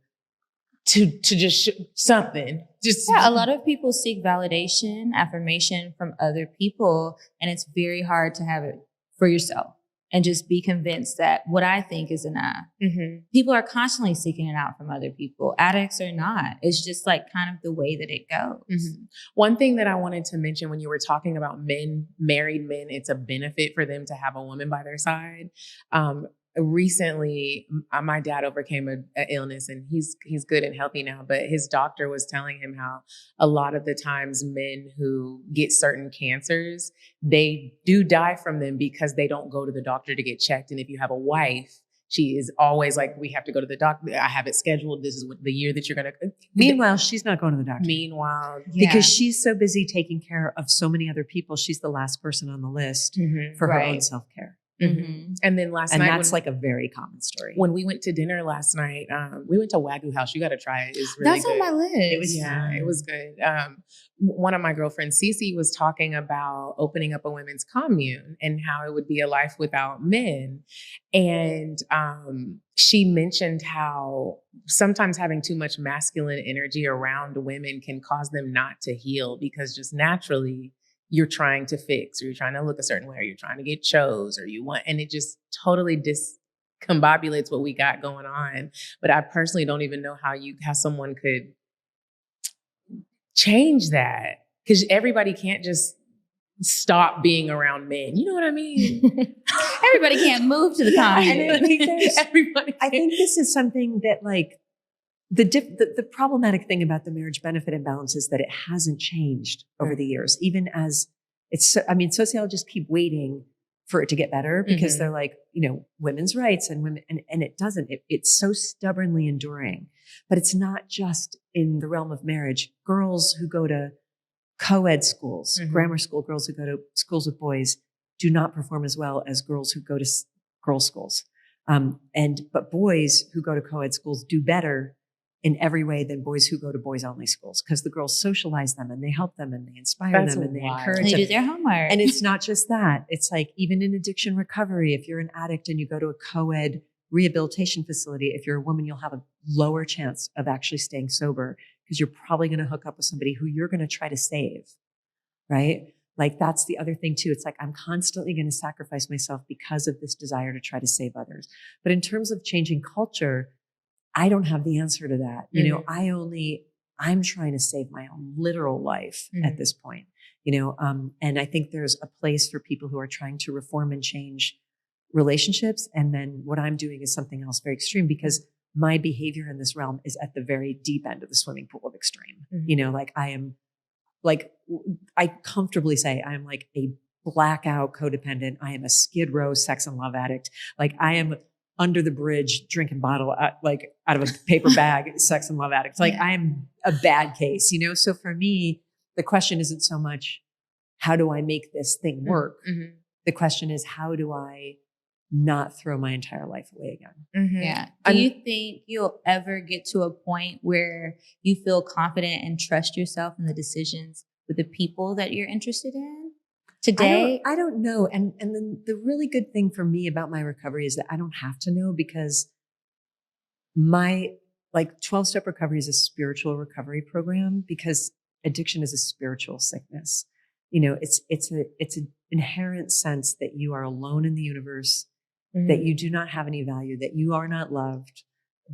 to just something. Just a lot of people seek validation, affirmation from other people, and it's very hard to have it for yourself. And just be convinced that what I think is enough. People are constantly seeking it out from other people. Addicts or not. It's just like kind of the way that it goes. One thing that I wanted to mention when you were talking about men, married men, it's a benefit for them to have a woman by their side. Recently, my dad overcame an illness and he's good and healthy now, but his doctor was telling him how a lot of the times men who get certain cancers, they do die from them because they don't go to the doctor to get checked. And if you have a wife, she is always like, we have to go to the doctor. I have it scheduled. This is what the year that you're going to. Meanwhile, she's not going to the doctor. Because she's so busy taking care of so many other people. She's the last person on the list for her own self-care. And then last night, that's like a very common story. When we went to dinner last night, we went to Wagyu House. You got to try it. It's really That's good. on my list. It was it was good. One of my girlfriends, Cece, was talking about opening up a women's commune and how it would be a life without men. And she mentioned how sometimes having too much masculine energy around women can cause them not to heal because just naturally you're trying to fix, or you're trying to look a certain way, or you're trying to get chose, or you want, and it just totally discombobulates what we got going on. But I personally don't even know how someone could change that, because everybody can't just stop being around men. You know what I mean? Everybody can't move to the commune. I think this is something that like the problematic thing about the marriage benefit imbalance is that it hasn't changed over the years, even as sociologists keep waiting for it to get better because they're like, women's rights and women, and it doesn't, it's so stubbornly enduring, but it's not just in the realm of marriage. Girls who go to co-ed schools, grammar school, girls who go to schools with boys do not perform as well as girls who go to girls' schools. But boys who go to co-ed schools do better in every way than boys who go to boys-only schools, because the girls socialize them and they help them and they inspire them and they encourage them. They do their homework. And it's not just that. It's like even in addiction recovery, if you're an addict and you go to a co-ed rehabilitation facility, if you're a woman, you'll have a lower chance of actually staying sober because you're probably going to hook up with somebody who you're going to try to save, right? Like that's the other thing too. It's like I'm constantly going to sacrifice myself because of this desire to try to save others. But in terms of changing culture, I don't have the answer to that. I'm trying to save my own literal life at this point, and I think there's a place for people who are trying to reform and change relationships. And then what I'm doing is something else very extreme, because my behavior in this realm is at the very deep end of the swimming pool of extreme. You know, like I comfortably say I'm like a blackout codependent. I am a Skid Row sex and love addict. Like I am under the bridge drinking bottle like out of a paper bag sex and love addict. Like I am a bad case, you know? So for me, the question isn't so much, how do I make this thing work? The question is, how do I not throw my entire life away again? Yeah. Do you think you'll ever get to a point where you feel confident and trust yourself in the decisions with the people that you're interested in today? I don't know. And then the really good thing for me about my recovery is that I don't have to know, because my 12-step recovery is a spiritual recovery program, because addiction is a spiritual sickness. You know, it's an inherent sense that you are alone in the universe, that you do not have any value, that you are not loved,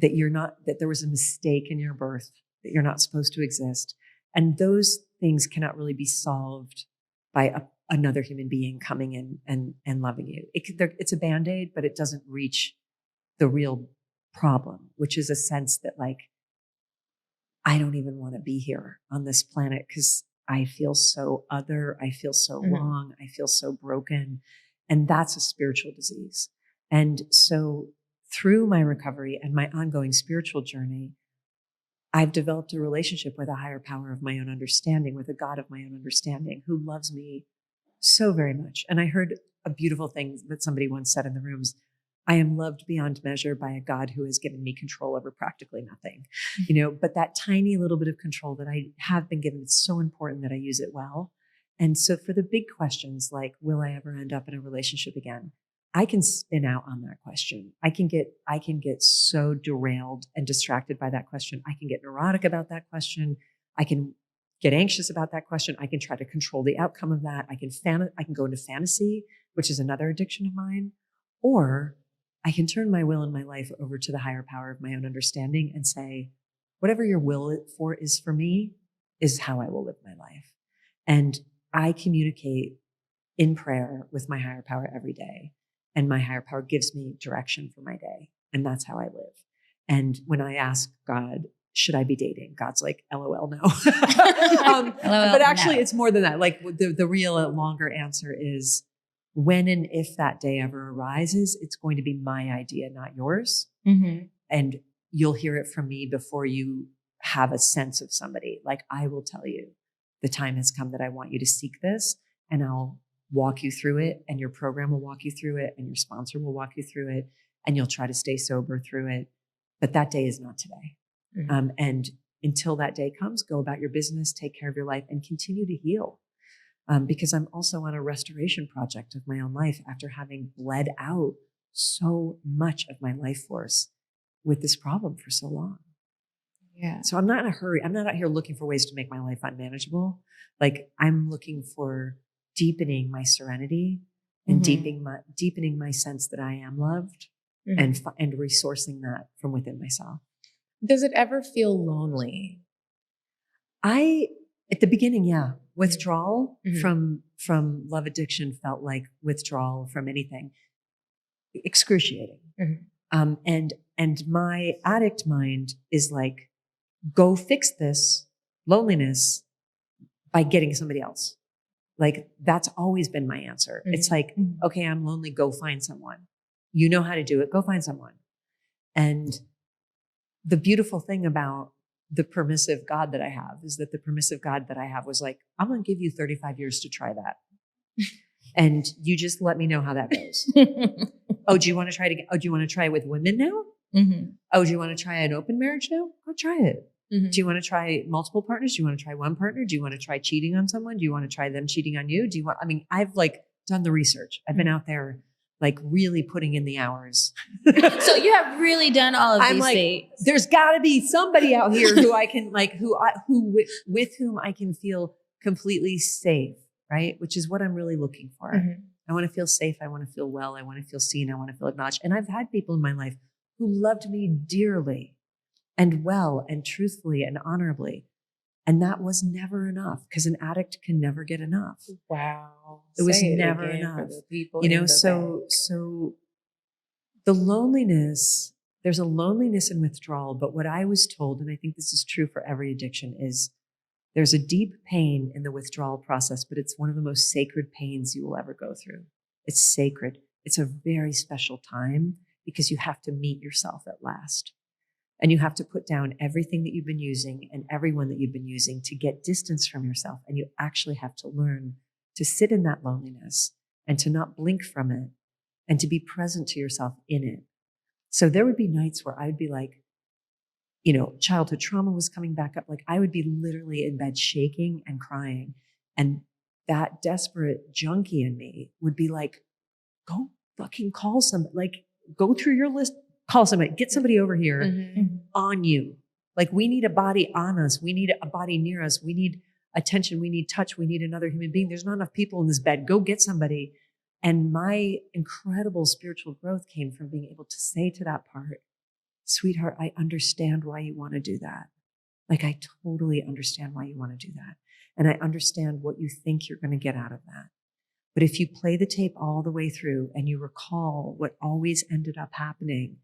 that there was a mistake in your birth, that you're not supposed to exist. And those things cannot really be solved by another human being coming in and loving you. It's a Band-Aid, but it doesn't reach the real problem, which is a sense that like, I don't even want to be here on this planet because I feel so other, I feel so wrong, I feel so broken. And that's a spiritual disease. And so through my recovery and my ongoing spiritual journey, I've developed a relationship with a higher power of my own understanding, with a God of my own understanding who loves me so very much. And I heard a beautiful thing that somebody once said in the rooms: I am loved beyond measure by a God who has given me control over practically nothing, you know, but that tiny little bit of control that I have been given, it's so important that I use it well. And so for the big questions, like, will I ever end up in a relationship again? I can spin out on that question. I can get so derailed and distracted by that question. I can get neurotic about that question. I can get anxious about that question. I can try to control the outcome of that. I can go into fantasy, which is another addiction of mine, or I can turn my will and my life over to the higher power of my own understanding and say, whatever your will for is for me is how I will live my life. And I communicate in prayer with my higher power every day. And my higher power gives me direction for my day. And that's how I live. And when I ask God, should I be dating? God's like, LOL, no. But actually, it's more than that. Like the real longer answer is, when and if that day ever arises, it's going to be my idea, not yours. And you'll hear it from me before you have a sense of somebody. Like, I will tell you, the time has come that I want you to seek this, and I'll walk you through it, and your program will walk you through it, and your sponsor will walk you through it, and you'll try to stay sober through it. But that day is not today. And until that day comes, go about your business, take care of your life, and continue to heal. Because I'm also on a restoration project of my own life after having bled out so much of my life force with this problem for so long. Yeah. So I'm not in a hurry. I'm not out here looking for ways to make my life unmanageable. Like, I'm looking for deepening my serenity and deepening my sense that I am loved, and resourcing that from within myself. Does it ever feel lonely? At the beginning, yeah. Withdrawal from love addiction felt like withdrawal from anything. Excruciating. And my addict mind is like, go fix this loneliness by getting somebody else. Like, that's always been my answer. It's like, okay, I'm lonely, go find someone. You know how to do it, go find someone. And the beautiful thing about the permissive God that I have is that the permissive God that I have was like, I'm going to give you 35 years to try that. And you just let me know how that goes. Oh, do you want to try it again? Oh, do you want to try it with women now? Oh, do you want to try an open marriage now? Go try it. Do you want to try multiple partners? Do you want to try one partner? Do you want to try cheating on someone? Do you want to try them cheating on you? I've like done the research. I've been out there like really putting in the hours. So you have really done all of these things. There's got to be somebody out here who I can with whom I can feel completely safe, right? Which is what I'm really looking for. I want to feel safe. I want to feel well. I want to feel seen. I want to feel acknowledged. And I've had people in my life who loved me dearly and well and truthfully and honorably. And that was never enough, because an addict can never get enough. Wow. It was never enough. For the people, you know, so The loneliness, there's a loneliness in withdrawal, but what I was told, and I think this is true for every addiction, is there's a deep pain in the withdrawal process, but it's one of the most sacred pains you will ever go through. It's sacred. It's a very special time because you have to meet yourself at last. And you have to put down everything that you've been using and everyone that you've been using to get distance from yourself. And you actually have to learn to sit in that loneliness and to not blink from it and to be present to yourself in it. So there would be nights where I would be like, childhood trauma was coming back up. Like I would be literally in bed shaking and crying. And that desperate junkie in me would be like, go fucking call somebody, like go through your list, call somebody, get somebody over here on you. Like we need a body on us. We need a body near us. We need attention. We need touch. We need another human being. There's not enough people in this bed. Go get somebody. And my incredible spiritual growth came from being able to say to that part, sweetheart, I understand why you want to do that. Like I totally understand why you want to do that. And I understand what you think you're going to get out of that. But if you play the tape all the way through and you recall what always ended up happening,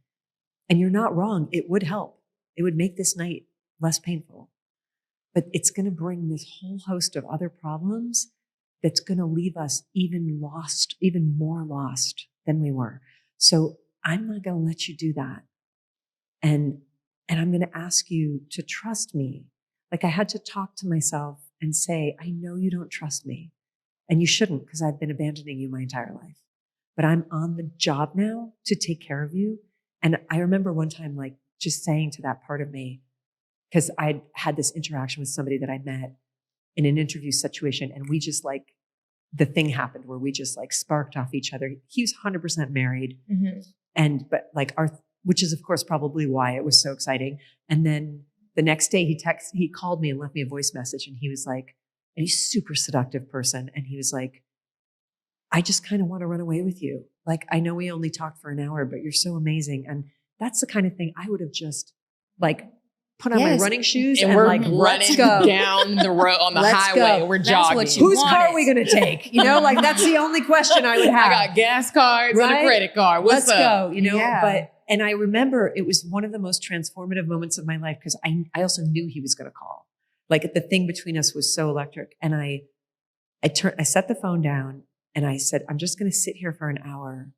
and you're not wrong, it would help. It would make this night less painful. But it's going to bring this whole host of other problems that's going to leave us even more lost than we were. So I'm not going to let you do that. And I'm going to ask you to trust me. Like I had to talk to myself and say, I know you don't trust me. And you shouldn't, because I've been abandoning you my entire life. But I'm on the job now to take care of you. And I remember one time, like just saying to that part of me, because I'd had this interaction with somebody that I met in an interview situation. And we just like, the thing happened where we just like sparked off each other. He was 100% married. But like which is of course probably why it was so exciting. And then the next day he called me and left me a voice message. And he was like, and he's a super seductive person. And he was like, I just kind of want to run away with you. Like, I know we only talked for an hour, but you're so amazing. And that's the kind of thing I would have just like put on my running shoes and we're like, let's go down the road on the highway. We're jogging. Whose car are we going to take? Like that's the only question I would have. I got gas cards and a credit card. Let's go, And I remember it was one of the most transformative moments of my life because I also knew he was going to call. Like the thing between us was so electric. And I set the phone down and I said, I'm just going to sit here for an hour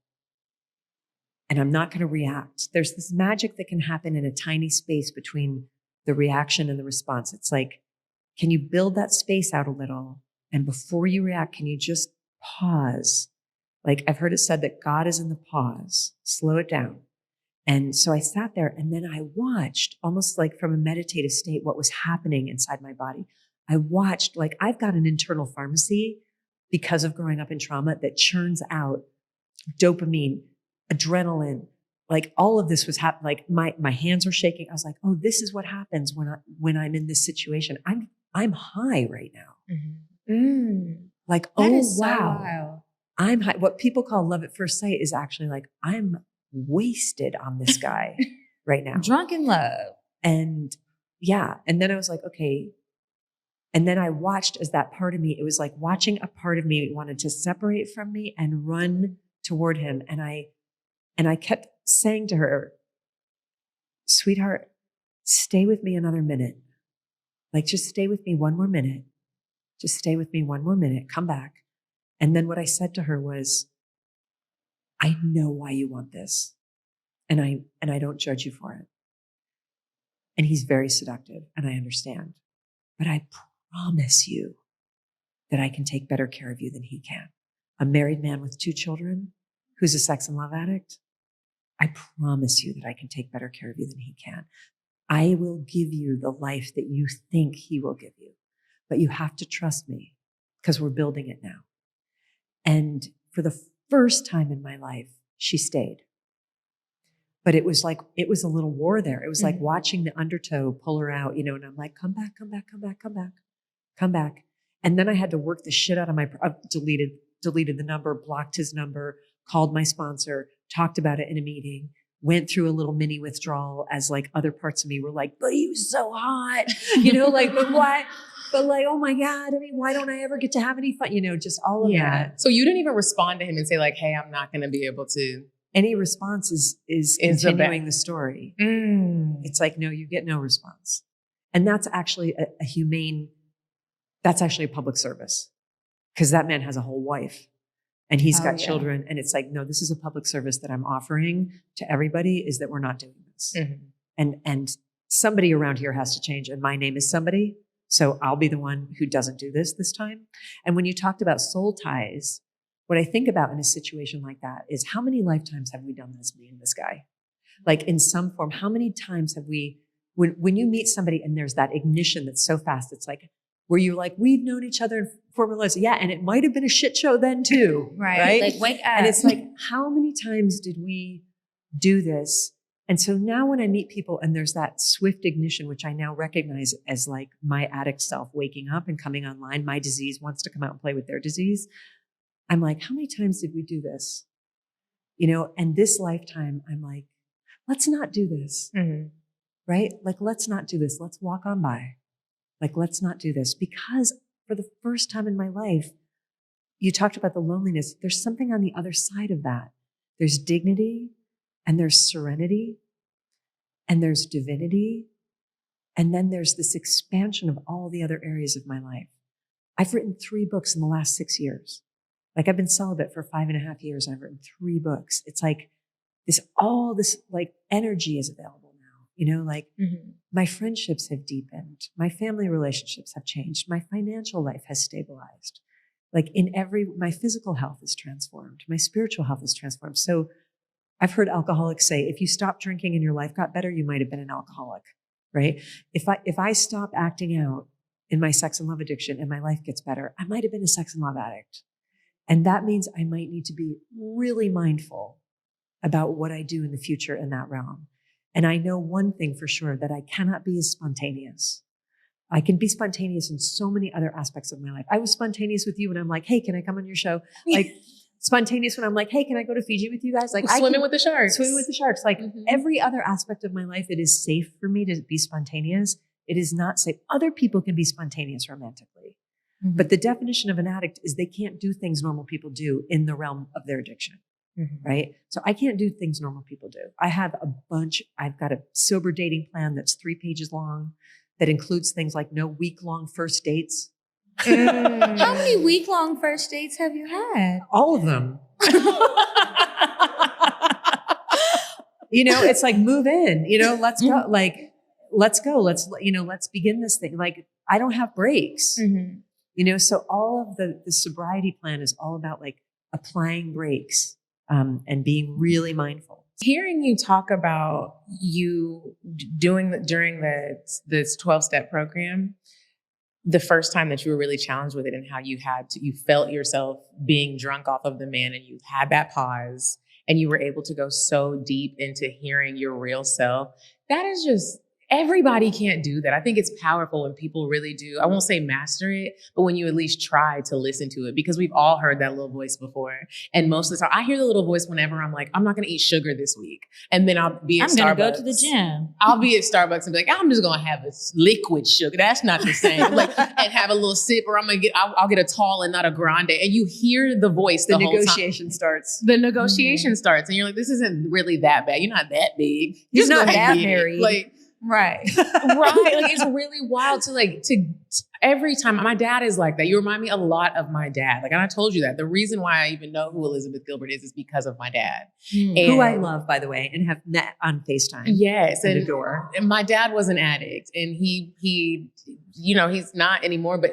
and I'm not going to react. There's this magic that can happen in a tiny space between the reaction and the response. It's like, can you build that space out a little? And before you react, can you just pause? Like I've heard it said that God is in the pause. Slow it down. And so I sat there and then I watched almost like from a meditative state what was happening inside my body. I watched, like I've got an internal pharmacy because of growing up in trauma that churns out dopamine, adrenaline, like all of this was happening. Like my hands were shaking. I was like, oh, this is what happens when I'm in this situation. I'm high right now. Like, oh, wow. I'm high. What people call love at first sight is actually like, I'm wasted on this guy right now. Drunk in love. And yeah. And then I was like, okay. And then I watched as that part of me, it was like watching a part of me wanted to separate from me and run toward him. And I kept saying to her, sweetheart, stay with me another minute. Like, just stay with me one more minute. Just stay with me one more minute. Come back. And then what I said to her was, I know why you want this. And I don't judge you for it. And he's very seductive and I understand, but I promise you that I can take better care of you than he can. A married man with 2 children who's a sex and love addict. I promise you that I can take better care of you than he can. I will give you the life that you think he will give you, but you have to trust me because we're building it now. And for the first time in my life, she stayed. But it was like, it was a little war there. It was like watching the undertow pull her out, and I'm like, come back, come back, come back, come back, come back. And then I had to work the shit out of deleted the number, blocked his number, called my sponsor, talked about it in a meeting, went through a little mini withdrawal as like other parts of me were like, but he was so hot, like, but why? But like, oh my God, I mean, why don't I ever get to have any fun? Just all of that. So you didn't even respond to him and say like, hey, I'm not going to be able to any response is continuing the story. It's like, no, you get no response. And that's actually a humane, that's actually a public service, because that man has a whole wife and he's got children. And it's like, no, this is a public service that I'm offering to everybody, is that we're not doing this. And somebody around here has to change. And my name is somebody. So I'll be the one who doesn't do this time. And when you talked about soul ties, what I think about in a situation like that is, how many lifetimes have we done this, me and this guy? Like, in some form, how many times have we, when you meet somebody and there's that ignition that's so fast, it's like, where you're like, we've known each other in former lives. Yeah. And it might've been a shit show then too. Right. Like, wake up. And it's like, how many times did we do this? And so now when I meet people and there's that swift ignition, which I now recognize as like my addict self waking up and coming online, my disease wants to come out and play with their disease. I'm like, how many times did we do this? You know, and this lifetime, I'm like, let's not do this. Right? Like, let's not do this. Let's walk on by. Like, let's not do this. Because for the first time in my life, you talked about the loneliness. There's something on the other side of that. There's dignity, and there's serenity, and there's divinity. And then there's this expansion of all the other areas of my life. I've written 3 books in the last 6 years. Like, I've been celibate for 5.5 years. And I've written 3 books. It's like all this like energy is available now, you know, like my friendships have deepened. My family relationships have changed. My financial life has stabilized. Like, my physical health is transformed. My spiritual health is transformed. So I've heard alcoholics say, if you stop drinking and your life got better, you might have been an alcoholic, right? If I stop acting out in my sex and love addiction and my life gets better, I might have been a sex and love addict. And that means I might need to be really mindful about what I do in the future in that realm. And I know one thing for sure, that I cannot be as spontaneous. I can be spontaneous in so many other aspects of my life. I was spontaneous with you when I'm like, hey, can I come on your show? Like, spontaneous when I'm like, hey, can I go to Fiji with you guys? Like, swimming with the sharks. Swimming with the sharks. Like, every other aspect of my life, it is safe for me to be spontaneous. It is not safe. Other people can be spontaneous romantically. But the definition of an addict is they can't do things normal people do in the realm of their addiction. Right? So I can't do things normal people do. I've got a sober dating plan that's 3 pages long that includes things like no week-long first dates. How many week-long first dates have you had? All of them. You know, it's like, move in, you know, let's go. Like, let's go. Let's begin this thing. Like, I don't have breaks, you know? So all of the sobriety plan is all about like applying breaks, and being really mindful. Hearing you talk about you during this 12-step program, the first time that you were really challenged with it, and how you felt yourself being drunk off of the man, and you had that pause and you were able to go so deep into hearing your real self. That is just, everybody can't do that. I think it's powerful when people really do. I won't say master it, but when you at least try to listen to it, because we've all heard that little voice before. And most of the time, I hear the little voice whenever I'm like, I'm not going to eat sugar this week. And then I'll be at Starbucks. I'm going to go to the gym. I'll be at Starbucks and be like, I'm just going to have a liquid sugar. That's not the same. Like, and have a little sip, or I'll get a tall and not a grande. And you hear the voice the whole time. The negotiation starts. And you're like, this isn't really that bad. You're not that big. You're not that married. Like, right. Right. Like, it's really wild to every time. My dad is like that. You remind me a lot of my dad. Like, and I told you that the reason why I even know who Elizabeth Gilbert is because of my dad. And, who I love, by the way, and have met on FaceTime. Yes. And adore. And my dad was an addict, and he, you know, he's not anymore, but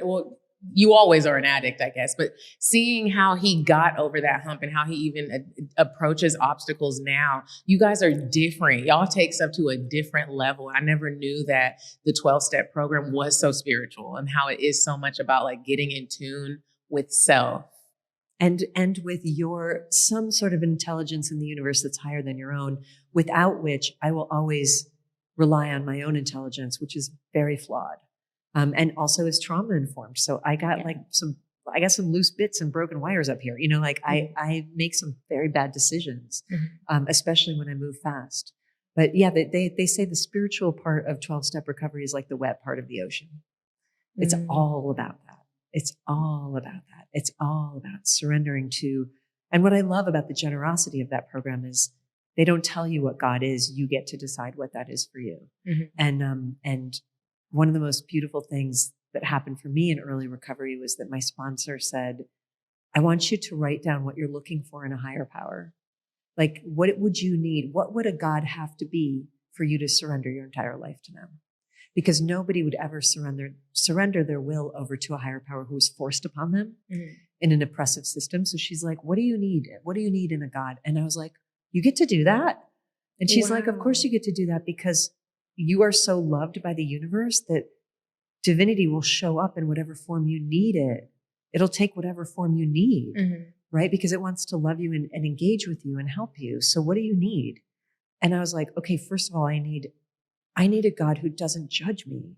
you always are an addict, I guess. But seeing how he got over that hump and how he even approaches obstacles now, you guys are different. Y'all take stuff to a different level. I never knew that the 12-step program was so spiritual, and how it is so much about like getting in tune with self. And with some sort of intelligence in the universe that's higher than your own, without which I will always rely on my own intelligence, which is very flawed. And also is trauma informed. So I got some loose bits and broken wires up here. You know, like I make some very bad decisions, especially when I move fast. But yeah, they say the spiritual part of 12-step recovery is like the wet part of the ocean. It's all about that. It's all about that. It's all about surrendering to And what I love about the generosity of that program is they don't tell you what God is. You get to decide what that is for you. And one of the most beautiful things that happened for me in early recovery was that my sponsor said, I want you to write down what you're looking for in a higher power. Like, what would you need? What would a God have to be for you to surrender your entire life to them? Because nobody would ever surrender their will over to a higher power who was forced upon them in an oppressive system. So she's like, what do you need? What do you need in a God? And I was like, you get to do that? And she's like, of course you get to do that, because you are so loved by the universe that divinity will show up in whatever form you need it. It'll take whatever form you need, right? Because it wants to love you and engage with you and help you. So what do you need? And I was like, okay, first of all, I need a God who doesn't judge me,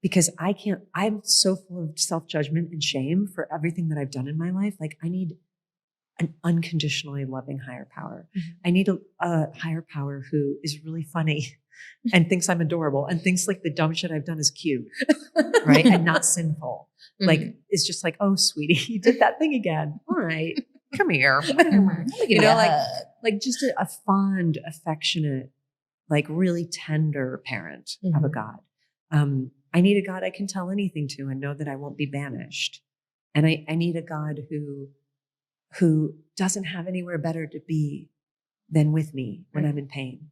because I'm so full of self-judgment and shame for everything that I've done in my life. Like, I need an unconditionally loving higher power. I need a higher power who is really funny and thinks I'm adorable and thinks like the dumb shit I've done is cute, right? And not sinful. Like, it's just like, oh, sweetie, you did that thing again. All right, come here. You know, like just a fond, affectionate, like really tender parent of a God. I need a God I can tell anything to and know that I won't be banished. And I need a God who doesn't have anywhere better to be than with me when I'm in pain,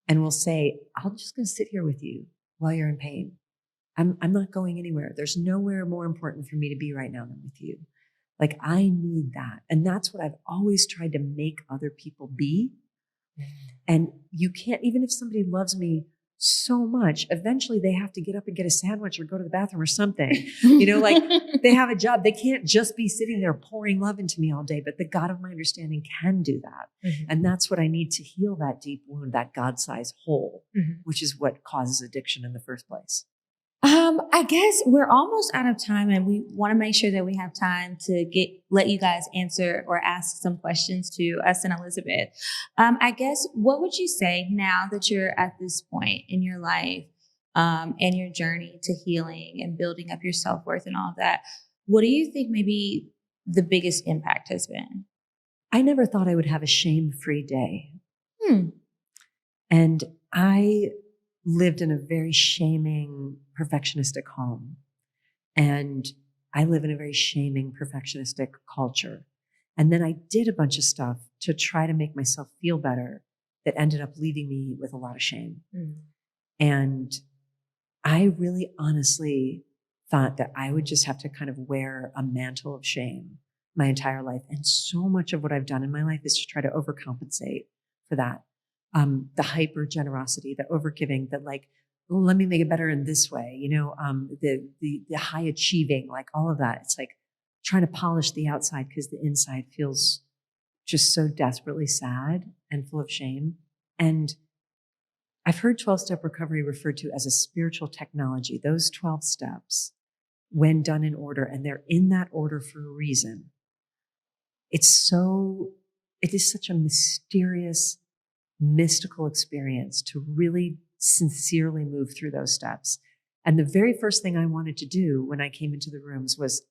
and will say, I'm just going to sit here with you while you're in pain. I'm not going anywhere. There's nowhere more important for me to be right now than with you. Like, I need that. And that's what I've always tried to make other people be. And you can't, even if somebody loves me so much, eventually they have to get up and get a sandwich or go to the bathroom or something. You know, like, they have a job. They can't just be sitting there pouring love into me all day, but the God of my understanding can do that. And that's what I need to heal that deep wound, that God-sized hole, which is what causes addiction in the first place. I guess we're almost out of time, and we want to make sure that we have time to let you guys answer or ask some questions to us and Elizabeth. I guess, what would you say now that you're at this point in your life, and your journey to healing and building up your self-worth and all of that? What do you think maybe the biggest impact has been? I never thought I would have a shame-free day. And I lived in a very shaming, perfectionistic home. And I live in a very shaming, perfectionistic culture. And then I did a bunch of stuff to try to make myself feel better that ended up leaving me with a lot of shame. And I really honestly thought that I would just have to kind of wear a mantle of shame my entire life. And so much of what I've done in my life is to try to overcompensate for that. The hyper generosity, the overgiving, that like, let me make it better in this way, you know, the high achieving, like all of that. It's like trying to polish the outside because the inside feels just so desperately sad and full of shame. And I've heard 12-step recovery referred to as a spiritual technology. Those 12 steps, when done in order, and they're in that order for a reason. It is such a mysterious, mystical experience to really sincerely move through those steps. And the very first thing I wanted to do when I came into the rooms was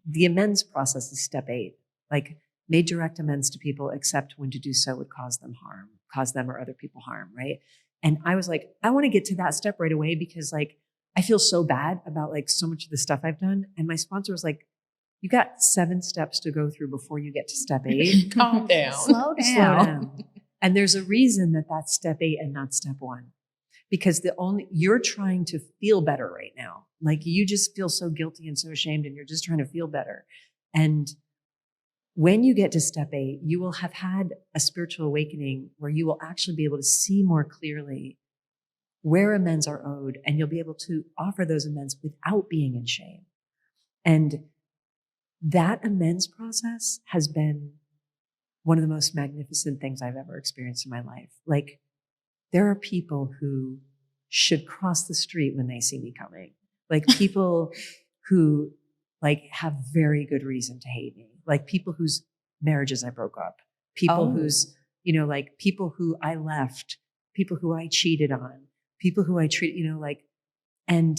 the amends process is step 8. Like, made direct amends to people, except when to do so would cause them or other people harm, right? And I was like, I want to get to that step right away, because like, I feel so bad about like so much of the stuff I've done. And my sponsor was like, you got 7 steps to go through before you get to step 8. Calm down. Slow down. Slow down. And there's a reason that that's step 8 and not step 1, because you're trying to feel better right now. Like, you just feel so guilty and so ashamed, and you're just trying to feel better. And when you get to step 8, you will have had a spiritual awakening where you will actually be able to see more clearly where amends are owed, and you'll be able to offer those amends without being in shame. And that amends process has been one of the most magnificent things I've ever experienced in my life. Like, there are people who should cross the street when they see me coming. Like, people who like have very good reason to hate me. Like, people whose marriages I broke up, people whose, you know, like people who I left, people who I cheated on, people who I treated, you know, like, and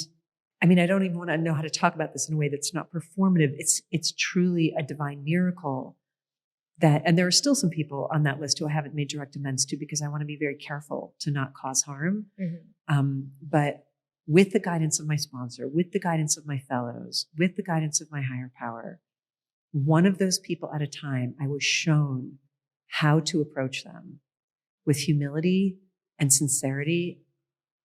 I mean, I don't even want to know how to talk about this in a way that's not performative. It's truly a divine miracle and there are still some people on that list who I haven't made direct amends to because I want to be very careful to not cause harm. But with the guidance of my sponsor, with the guidance of my fellows, with the guidance of my higher power, one of those people at a time, I was shown how to approach them with humility and sincerity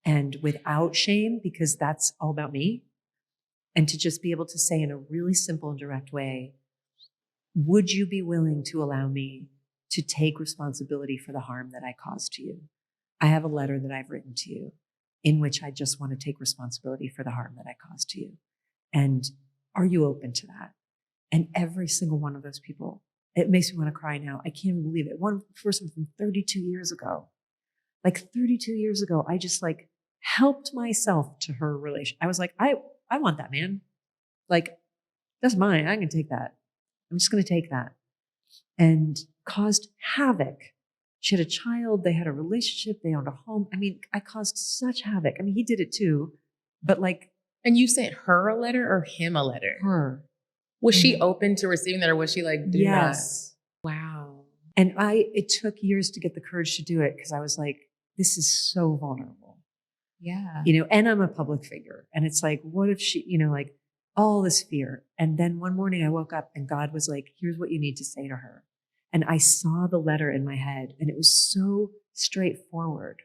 and without shame, because that's all about me. And to just be able to say in a really simple and direct way, would you be willing to allow me to take responsibility for the harm that I caused to you? I have a letter that I've written to you in which I just want to take responsibility for the harm that I caused to you. And are you open to that? And every single one of those people, it makes me want to cry now. I can't even believe it. One person from 32 years ago, like 32 years ago, I just like helped myself to her relation. I was like, I want that, man. Like, that's mine. I can take that. I'm just going to take that. And caused havoc. She had a child. They had a relationship. They owned a home. I mean, I caused such havoc. I mean, he did it too, but like. And you sent her a letter or him a letter? Her. Was she open to receiving that, or was she like, do yes. not? Wow. And it took years to get the courage to do it because I was like, this is so vulnerable. Yeah. You know, and I'm a public figure. And it's like, what if she, you know, like all this fear. And then one morning I woke up and God was like, here's what you need to say to her. And I saw the letter in my head and it was so straightforward.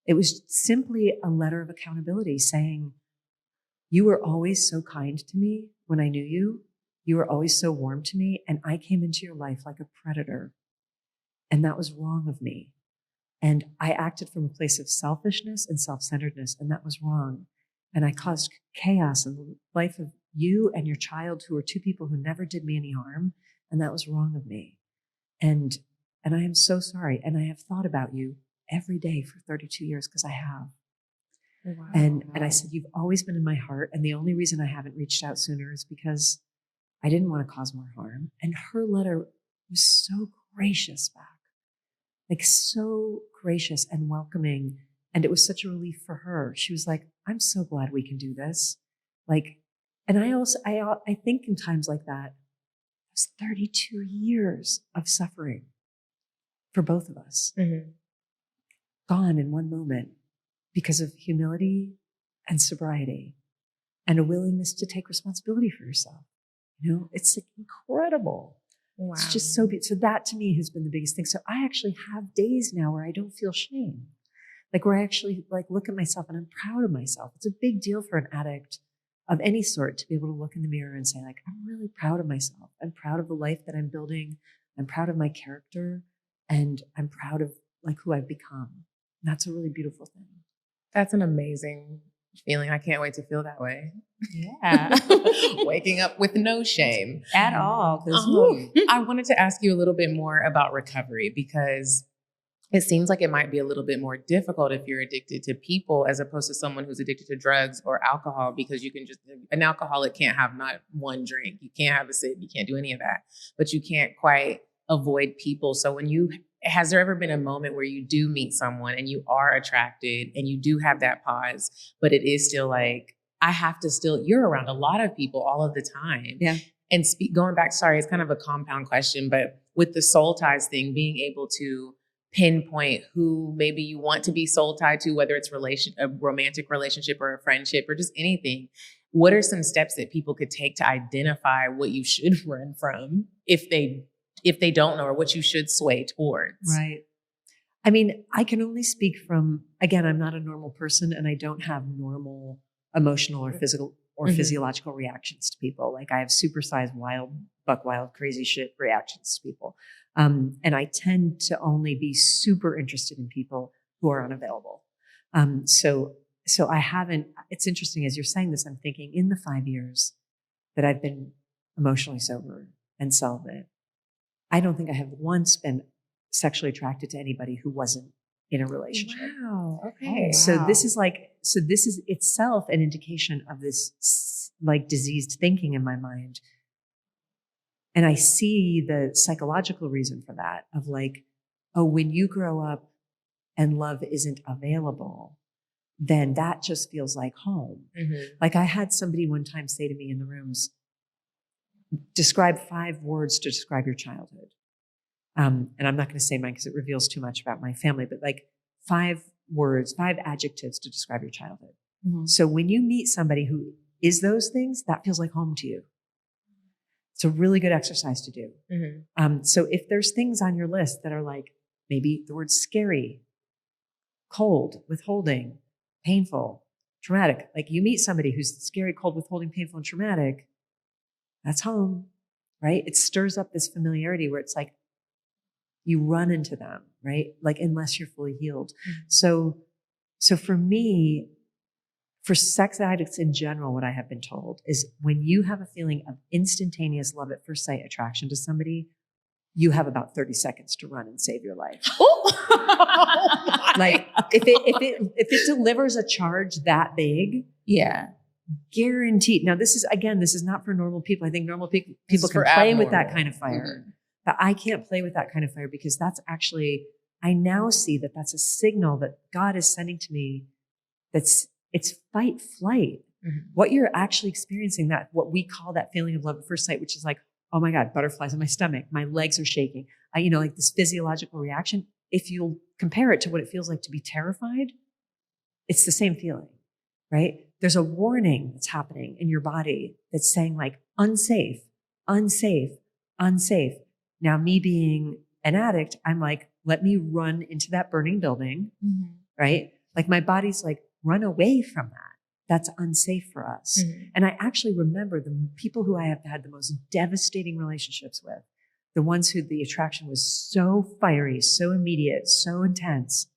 It was simply a letter of accountability saying, you were always so kind to me when I knew you. You were always so warm to me. And I came into your life like a predator. And that was wrong of me. And I acted from a place of selfishness and self-centeredness. And that was wrong. And I caused chaos in the life of you and your child, who are two people who never did me any harm. And that was wrong of me. And I am so sorry. And I have thought about you every day for 32 years because I have. Wow. And I said, you've always been in my heart. And the only reason I haven't reached out sooner is because I didn't want to cause more harm. And her letter was so gracious back, like so gracious and welcoming. And it was such a relief for her. She was like, I'm so glad we can do this. Like, and I think in times like that, it was 32 years of suffering for both of us, gone in one moment because of humility and sobriety and a willingness to take responsibility for yourself. You know, it's like incredible. Wow. It's just so beautiful. So that to me has been the biggest thing. So I actually have days now where I don't feel shame. Like where I actually like look at myself and I'm proud of myself. It's a big deal for an addict of any sort to be able to look in the mirror and say like, I'm really proud of myself. I'm proud of the life that I'm building. I'm proud of my character and I'm proud of like who I've become. And that's a really beautiful thing. That's an amazing feeling. I can't wait to feel that way. Yeah. Waking up with no shame at all. I wanted to ask you a little bit more about recovery because it seems like it might be a little bit more difficult if you're addicted to people as opposed to someone who's addicted to drugs or alcohol, because you can just, an alcoholic can't have not one drink. You can't have a sip. You can't do any of that, but you can't quite avoid people. So has there ever been a moment where you do meet someone and you are attracted and you do have that pause, but it is still like, you're around a lot of people all of the time. Yeah. And going back, sorry, it's kind of a compound question, but with the soul ties thing, being able to pinpoint who maybe you want to be soul tied to, whether it's a romantic relationship or a friendship or just anything. What are some steps that people could take to identify what you should run from if they don't know, or what you should sway towards? Right. I mean, I can only speak from, again, I'm not a normal person and I don't have normal emotional or physical or physiological reactions to people. Like I have supersized, buck wild, crazy shit reactions to people. And I tend to only be super interested in people who are unavailable. So I haven't, it's interesting as you're saying this, I'm thinking in the 5 years that I've been emotionally sober and celibate, I don't think I have once been sexually attracted to anybody who wasn't in a relationship. Wow. Okay. Oh, wow. So this is itself an indication of this like diseased thinking in my mind. And I see the psychological reason for that of like, oh, when you grow up and love isn't available, then that just feels like home. Like I had somebody one time say to me in the rooms, describe 5 words to describe your childhood. And I'm not going to say mine because it reveals too much about my family, but like 5 words, 5 adjectives to describe your childhood. Mm-hmm. So when you meet somebody who is those things, that feels like home to you. It's a really good exercise to do. Mm-hmm. So if there's things on your list that are like maybe the word scary, cold, withholding, painful, traumatic, like you meet somebody who's scary, cold, withholding, painful, and traumatic, that's home, right? It stirs up this familiarity where it's like you run into them, right? Like unless you're fully healed. Mm-hmm. So for me, for sex addicts in general, what I have been told is when you have a feeling of instantaneous love at first sight attraction to somebody, you have about 30 seconds to run and save your life. Like if it delivers a charge that big, Yeah. guaranteed. Now this is not for normal people. I think normal people can for play with that abnormal. kind of fire, but I can't play with that kind of fire because that's actually, I now see that that's a signal that God is sending to me. It's fight flight. What you're actually experiencing, that what we call that feeling of love at first sight, which is like, oh my God, butterflies in my stomach, my legs are shaking. Like this physiological reaction. If you'll compare it to what it feels like to be terrified, it's the same feeling, right? There's a warning that's happening in your body that's saying like unsafe, unsafe, unsafe. Now me being an addict, I'm like, let me run into that burning building, right? Like my body's like, run away from that. That's unsafe for us. And I actually remember the people who I have had the most devastating relationships with, the ones who the attraction was so fiery, so immediate, so intense,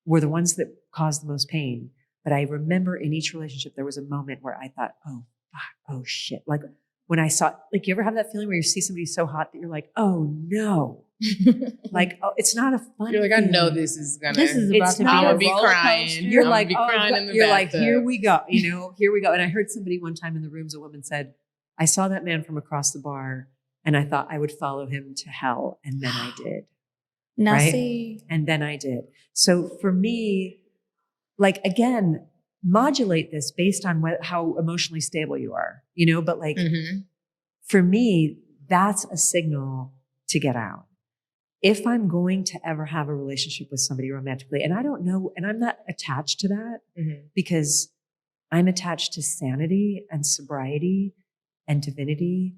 were the ones that caused the most pain. But I remember in each relationship, there was a moment where I thought, oh, fuck, oh shit. Like when I saw, like you ever have that feeling where you see somebody so hot that you're like, oh no. Like, oh, it's not a fun You're like, feeling. I know this is about it's to be. not I'm a gonna be roller crying. coaster. You're I'm like, gonna be crying in the you're like, bathtub. here we go, here we go. And I heard somebody one time in the rooms, a woman said, I saw that man from across the bar and I thought I would follow him to hell. And then I did. Now right? see, And then I did. So for me, like, again, modulate this based on how emotionally stable you are, but like, for me, that's a signal to get out. If I'm going to ever have a relationship with somebody romantically, and I don't know, and I'm not attached to that because I'm attached to sanity and sobriety and divinity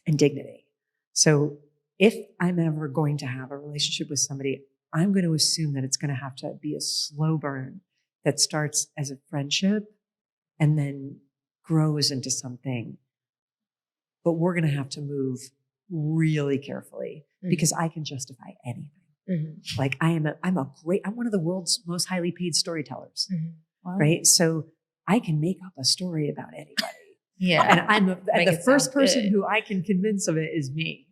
and dignity. So if I'm ever going to have a relationship with somebody, I'm going to assume that it's going to have to be a slow burn that starts as a friendship and then grows into something. But we're going to have to move really carefully because I can justify anything. Like I'm one of the world's most highly paid storytellers, right? So I can make up a story about anybody. And the first person who I can convince of it is me.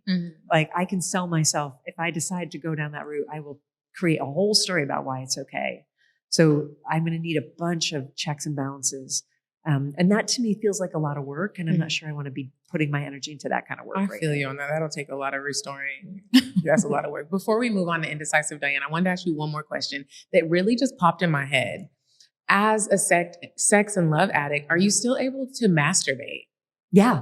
Like I can sell myself. If I decide to go down that route, I will create a whole story about why it's okay. So I'm going to need a bunch of checks and balances. And that to me feels like a lot of work. And I'm not sure I want to be putting my energy into that kind of work. I feel you on that. That'll take a lot of restoring. That's a lot of work. Before we move on to Indecisive Diane, I wanted to ask you one more question that really just popped in my head. As a sex and love addict, are you still able to masturbate? Yeah.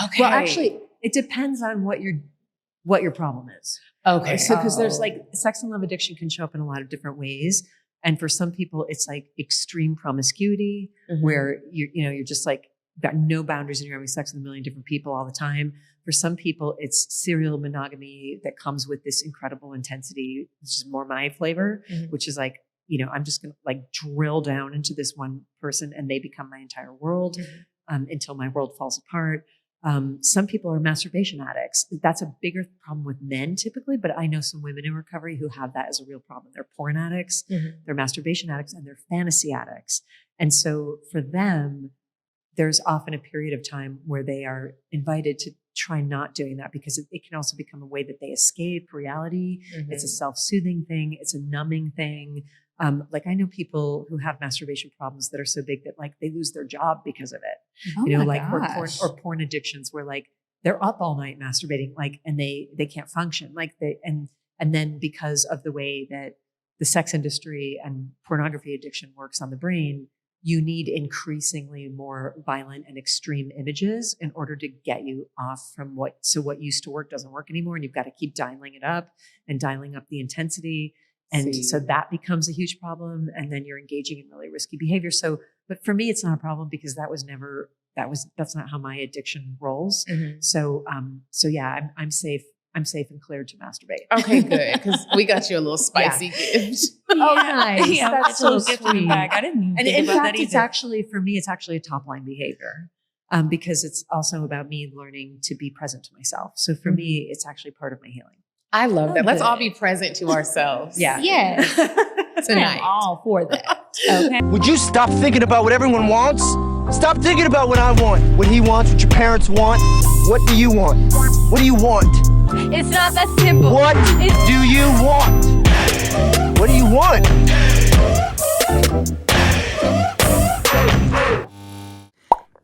Okay. Well, actually, it depends on what your problem is. Okay. So, because there's like sex and love addiction can show up in a lot of different ways. And for some people, it's like extreme promiscuity where you're just like got no boundaries and you're having sex with a million different people all the time. For some people, it's serial monogamy that comes with this incredible intensity, which is more my flavor, which is like, I'm just going to like drill down into this one person and they become my entire world until my world falls apart. Some people are masturbation addicts. That's a bigger problem with men typically, but I know some women in recovery who have that as a real problem. They're porn addicts, they're masturbation addicts, and they're fantasy addicts. And so for them, there's often a period of time where they are invited to try not doing that because it can also become a way that they escape reality. It's a self-soothing thing. It's a numbing thing. Like I know people who have masturbation problems that are so big that like they lose their job because of it. Or porn addictions where like they're up all night masturbating, like, and they can't function. And then because of the way that the sex industry and pornography addiction works on the brain, you need increasingly more violent and extreme images in order to get you off from what used to work doesn't work anymore. And you've got to keep dialing it up and dialing up the intensity. And so that becomes a huge problem. And then you're engaging in really risky behavior. So, but for me, it's not a problem because that's not how my addiction rolls. Mm-hmm. So yeah, I'm safe. I'm safe and cleared to masturbate. Okay, good. Because we got you a little spicy gift. Oh, nice. Yeah, That's so gift in the sweet. bag. I didn't even And think in about fact, that it's either. actually, for me, it's actually a top line behavior because it's also about me learning to be present to myself. So for me, it's actually part of my healing. I love that. Let's good. all be present to ourselves. Yeah. Yes. Tonight. I'm all for that. Okay. Would you stop thinking about what everyone wants? Stop thinking about what I want, what he wants, what your parents want. What do you want? What do you want? It's not that simple. What do you want? What do you want?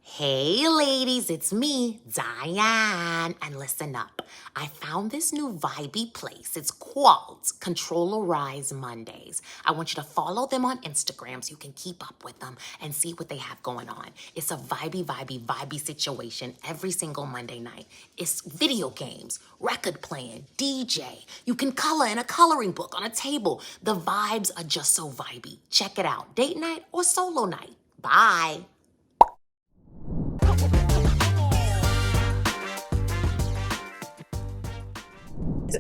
Hey ladies, it's me, Diane, and listen up. I found this new vibey place. It's called Controllerize Mondays. I want you to follow them on Instagram so you can keep up with them and see what they have going on. It's a vibey situation every single Monday night. It's video games, record playing, DJ. You can color in a coloring book on a table. The vibes are just so vibey. Check it out. Date night or solo night. Bye.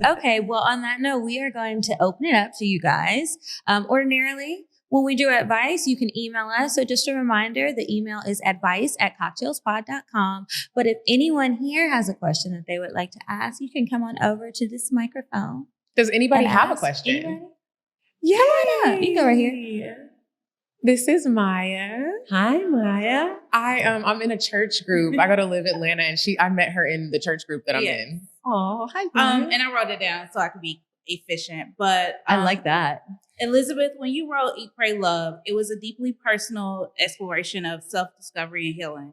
Okay, well, on that note, we are going to open it up to you guys. Ordinarily, when we do advice, you can email us. So just a reminder, the email is advice@cocktailspod.com. But if anyone here has a question that they would like to ask, you can come on over to this microphone. Does anybody and have a ask. question? Anybody? Yeah. Come on up. You can go right here. This is Maya. Hi, Maya. I'm in a church group. I go to Live Atlanta, and I met her in the church group that I'm Yes. in. Oh, hi, Maya. And I wrote it down so I could be efficient. But I like that. Elizabeth, when you wrote Eat, Pray, Love, it was a deeply personal exploration of self-discovery and healing.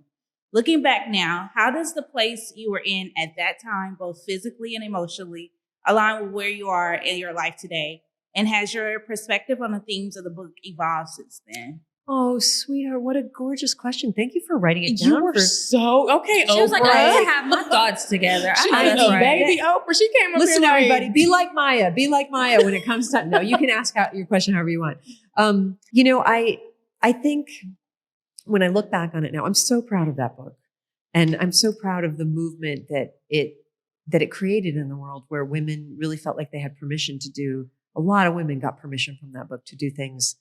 Looking back now, how does the place you were in at that time, both physically and emotionally, align with where you are in your life today? And has your perspective on the themes of the book evolved since then? Oh, sweetheart, what a gorgeous question. Thank you for writing it down. You were so okay. She was like, Oprah. I need to have my thoughts together. She I know was that's a right. baby Oprah. She came up Listen, here like, everybody, be like Maya. Be like Maya when it comes to no. You can ask your question however you want. I think when I look back on it now, I'm so proud of that book, and I'm so proud of the movement that it created in the world, where women really felt like they had permission to do. A lot of women got permission from that book to do things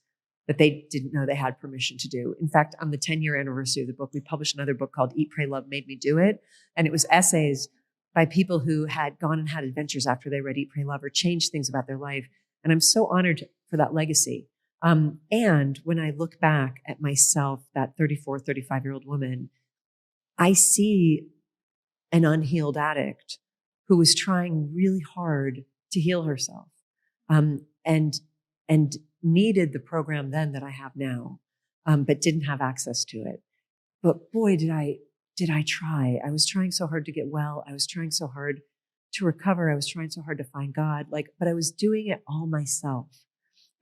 that they didn't know they had permission to do. In fact, on the 10-year anniversary of the book, we published another book called Eat, Pray, Love Made Me Do It. And it was essays by people who had gone and had adventures after they read Eat, Pray, Love or changed things about their life. And I'm so honored for that legacy. And when I look back at myself, that 34, 35-year-old woman, I see an unhealed addict who was trying really hard to heal herself. And needed the program then that I have now, but didn't have access to it. But boy, did I try. I was trying so hard to get well. I was trying so hard to recover. I was trying so hard to find God, but I was doing it all myself.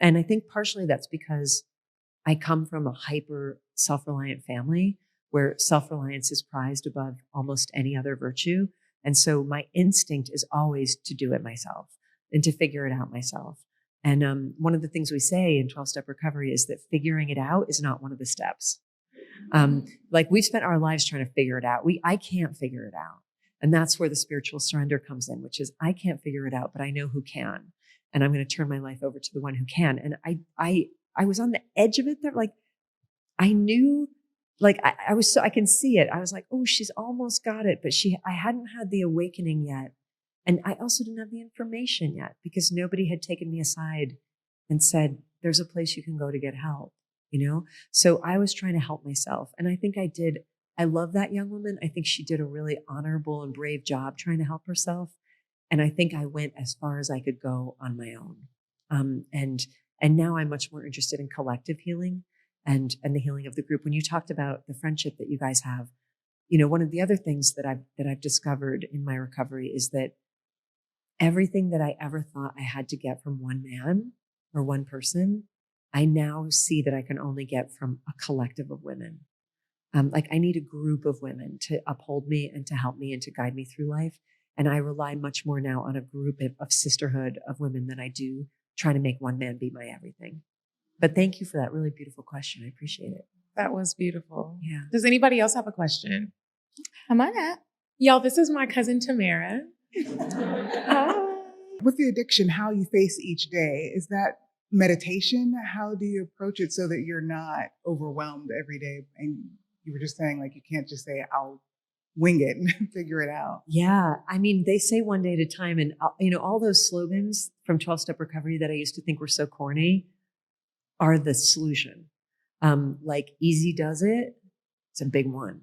And I think partially that's because I come from a hyper self-reliant family where self-reliance is prized above almost any other virtue. And so my instinct is always to do it myself and to figure it out myself. And one of the things we say in 12-step recovery is that figuring it out is not one of the steps. We've spent our lives trying to figure it out. I can't figure it out. And that's where the spiritual surrender comes in, which is I can't figure it out, but I know who can. And I'm going to turn my life over to the one who can. And I was on the edge of it there. I knew, I was so, I can see it. I was like, oh, she's almost got it. But I hadn't had the awakening yet. And I also didn't have the information yet because nobody had taken me aside and said, there's a place you can go to get help, So I was trying to help myself. And I think I did. I love that young woman. I think she did a really honorable and brave job trying to help herself. And I think I went as far as I could go on my own. And now I'm much more interested in collective healing and the healing of the group. When you talked about the friendship that you guys have, one of the other things that I've discovered in my recovery is that everything that I ever thought I had to get from one man or one person, I now see that I can only get from a collective of women. Like I need a group of women to uphold me and to help me and to guide me through life. And I rely much more now on a group of sisterhood of women than I do trying to make one man be my everything. But thank you for that really beautiful question. I appreciate it. That was beautiful. Yeah. Does anybody else have a question? Come on up. Y'all, this is my cousin Tamara. With the addiction, how you face each day, is that meditation? How do you approach it so that you're not overwhelmed every day? And you were just saying, like, you can't just say, I'll wing it and figure it out. Yeah. I mean, they say one day at a time, and all those slogans from 12-step recovery that I used to think were so corny are the solution. Like easy does it. It's a big one.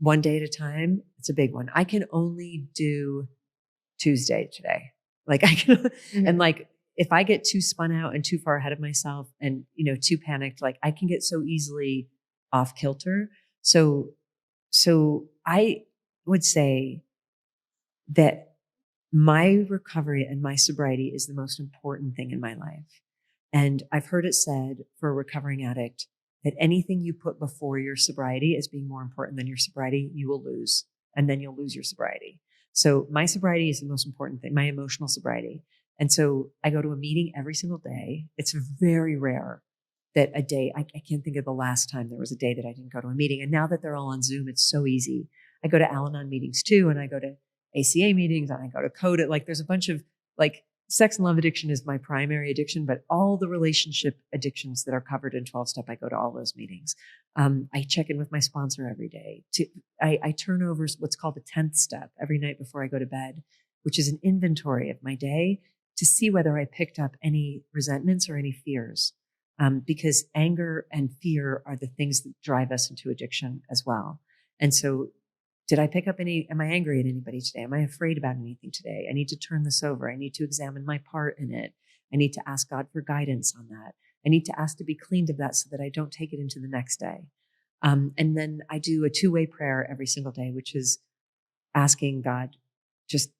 One day at a time. It's a big one. I can only do Tuesday today. Like I can, and like, if I get too spun out and too far ahead of myself and, too panicked, like I can get so easily off kilter. So I would say that my recovery and my sobriety is the most important thing in my life. And I've heard it said for a recovering addict that anything you put before your sobriety as being more important than your sobriety, you will lose. And then you'll lose your sobriety. So my sobriety is the most important thing, my emotional sobriety. And so I go to a meeting every single day. It's very rare that a day, I can't think of the last time there was a day that I didn't go to a meeting. And now that they're all on Zoom, it's so easy. I go to Al-Anon meetings too, and I go to ACA meetings, and I go to CODA. Like there's a bunch of sex and love addiction is my primary addiction, but all the relationship addictions that are covered in 12-step, I go to all those meetings. I check in with my sponsor every day. I turn over what's called the 10th step every night before I go to bed, which is an inventory of my day to see whether I picked up any resentments or any fears. Because anger and fear are the things that drive us into addiction as well. And so did I pick up am I angry at anybody today? Am I afraid about anything today? I need to turn this over. I need to examine my part in it. I need to ask God for guidance on that. I need to ask to be cleaned of that so that I don't take it into the next day. And then I do a 2-way prayer every single day, which is asking God,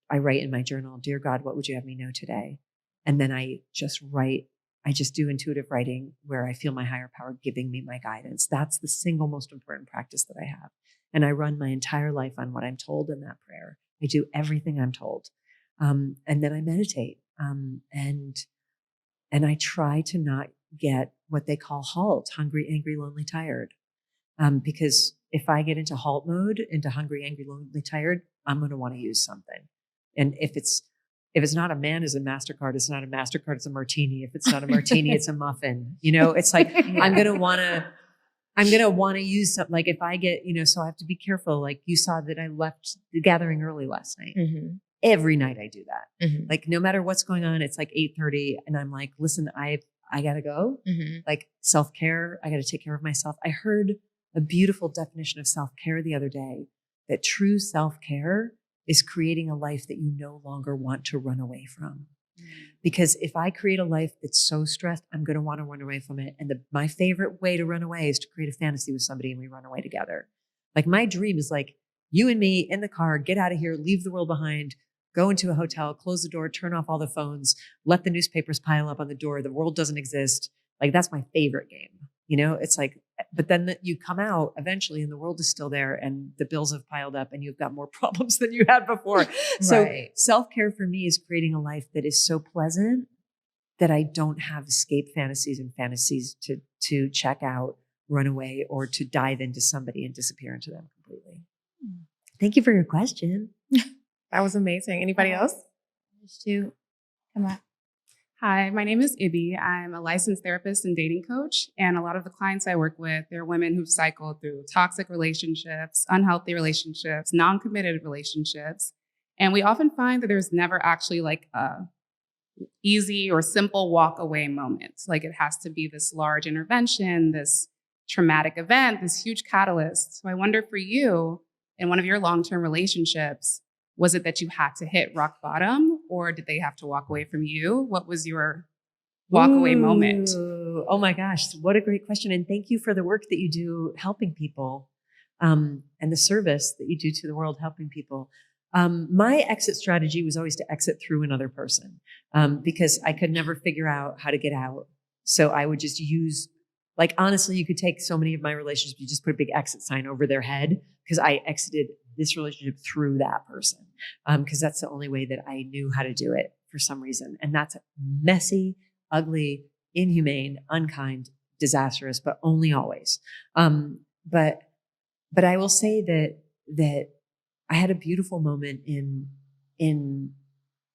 I write in my journal, Dear God, what would you have me know today? And then I just do intuitive writing where I feel my higher power giving me my guidance. That's the single most important practice that I have. And I run my entire life on what I'm told in that prayer. I do everything I'm told. And then I meditate. And I try to not get what they call halt, hungry, angry, lonely, tired. Because if I get into halt mode, into hungry, angry, lonely, tired, I'm going to want to use something. And if it's not a man, it's a MasterCard. It's not a MasterCard, it's a martini. If it's not a martini, it's a muffin. It's like, I'm going to want to use something. Like if I get, so I have to be careful. Like you saw that I left the gathering early last night. Mm-hmm. Every night I do that. Mm-hmm. Like no matter what's going on, it's like 8:30 and I'm like, listen, I got to go. Mm-hmm. Like self-care. I got to take care of myself. I heard a beautiful definition of self-care the other day, that true self-care is creating a life that you no longer want to run away from. Because if I create a life that's so stressed, I'm going to want to run away from it. And my favorite way to run away is to create a fantasy with somebody and we run away together. Like my dream is like you and me in the car, get out of here, leave the world behind, go into a hotel, close the door, turn off all the phones, let the newspapers pile up on the door. The world doesn't exist. Like that's my favorite game. It's like, but then you come out eventually and the world is still there and the bills have piled up and you've got more problems than you had before. So self-care for me is creating a life that is so pleasant that I don't have escape fantasies and fantasies to check out, run away, or to dive into somebody and disappear into them completely. Thank you for your question. That was amazing. Anybody else? Just to come on. Hi, my name is Ibby. I'm a licensed therapist and dating coach. And a lot of the clients I work with, they're women who've cycled through toxic relationships, unhealthy relationships, non-committed relationships. And we often find that there's never actually like a easy or simple walk away moment. Like it has to be this large intervention, this traumatic event, this huge catalyst. So I wonder for you, in one of your long-term relationships, was it that you had to hit rock bottom or did they have to walk away from you? What was your walk away moment? Oh my gosh, what a great question. And thank you for the work that you do helping people and the service that you do to the world helping people. My exit strategy was always to exit through another person because I could never figure out how to get out So I would just use, like, honestly, you could take so many of my relationships, you just put a big exit sign over their head, because I exited this relationship through that person. Because that's the only way that I knew how to do it for some reason. And that's messy, ugly, inhumane, unkind, disastrous, but only always. But I will say that I had a beautiful moment in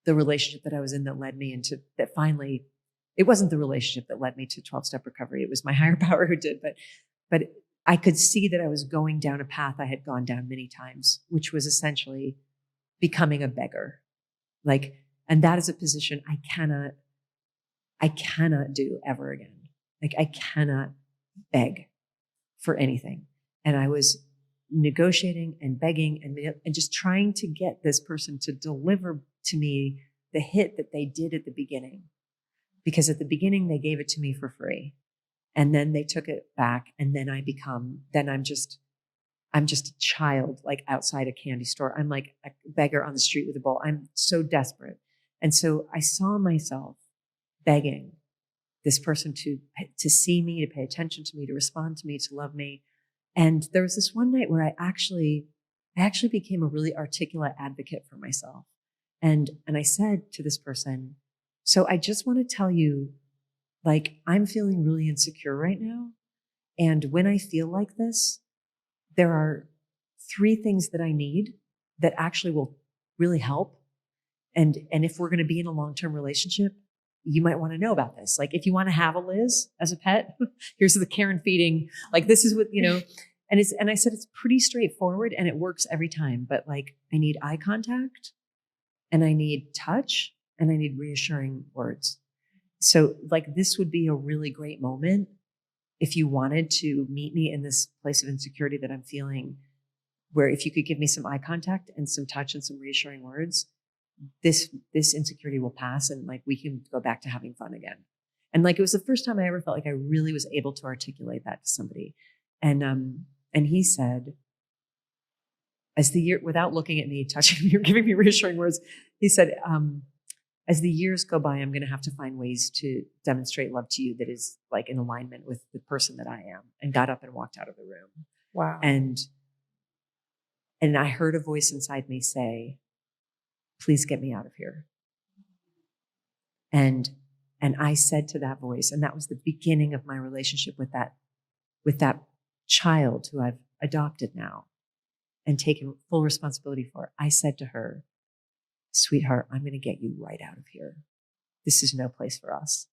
the relationship that I was in that led me into that. Finally, it wasn't the relationship that led me to 12-step recovery. It was my higher power who did, but I could see that I was going down a path I had gone down many times, which was essentially becoming a beggar. Like, and that is a position I cannot do ever again. Like, I cannot beg for anything. And I was negotiating and begging and just trying to get this person to deliver to me the hit that they did at the beginning. Because at the beginning, they gave it to me for free. And then they took it back. And then I'm just a child, like outside a candy store. I'm like a beggar on the street with a bowl. I'm so desperate. And so I saw myself begging this person to see me, to pay attention to me, to respond to me, to love me. And there was this one night where I actually became a really articulate advocate for myself. And I said to this person, so I just want to tell you, like, I'm feeling really insecure right now. And when I feel like this, there are 3 things that I need that actually will really help. And if we're going to be in a long-term relationship, you might want to know about this. Like, if you want to have a Liz as a pet, here's the care and feeding. Like, this is what, and I said, it's pretty straightforward and it works every time. But like, I need eye contact and I need touch and I need reassuring words. So like, this would be a really great moment if you wanted to meet me in this place of insecurity that I'm feeling, where if you could give me some eye contact and some touch and some reassuring words, this insecurity will pass and like, we can go back to having fun again. And like, it was the first time I ever felt like I really was able to articulate that to somebody. And he said, as the year, without looking at me, touching me or giving me reassuring words, he said, as the years go by, I'm going to have to find ways to demonstrate love to you that is like in alignment with the person that I am, and got up and walked out of the room. Wow. And I heard a voice inside me say, please get me out of here. And I said to that voice, and that was the beginning of my relationship with that child who I've adopted now and taken full responsibility for. I said to her, sweetheart, I'm going to get you right out of here. This is no place for us.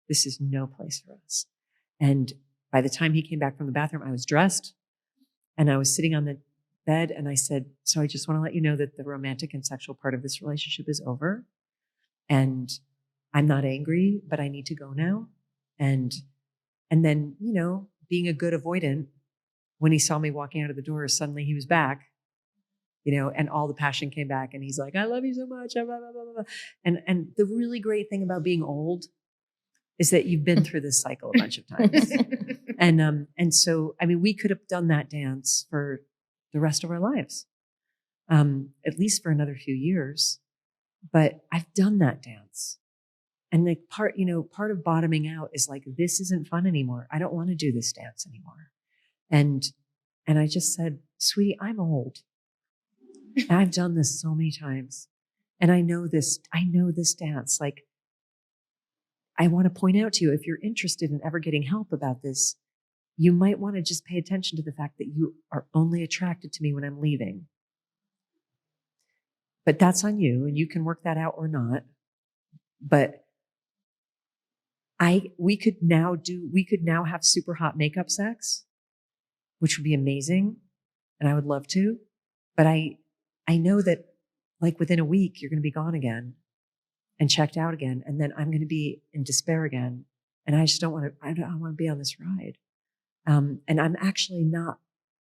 This is no place for us. And by the time he came back from the bathroom, I was dressed and I was sitting on the bed, and I said, so I just want to let you know that the romantic and sexual part of this relationship is over. And I'm not angry, but I need to go now. And then, being a good avoidant, when he saw me walking out of the door, suddenly he was back, and all the passion came back, and he's like, I love you so much. Blah, blah, blah, blah. And the really great thing about being old is that you've been through this cycle a bunch of times. And so, I mean, we could have done that dance for the rest of our lives, at least for another few years. But I've done that dance. And the part of bottoming out is like, this isn't fun anymore. I don't want to do this dance anymore. And I just said, sweetie, I'm old. And I've done this so many times. And I know this dance. Like, I want to point out to you, if you're interested in ever getting help about this, you might want to just pay attention to the fact that you are only attracted to me when I'm leaving. But that's on you, and you can work that out or not. But we could now have super hot makeup sex, which would be amazing. And I would love to. But I know that like within a week, you're going to be gone again and checked out again. And then I'm going to be in despair again. And I just don't want to be on this ride. And I'm actually not,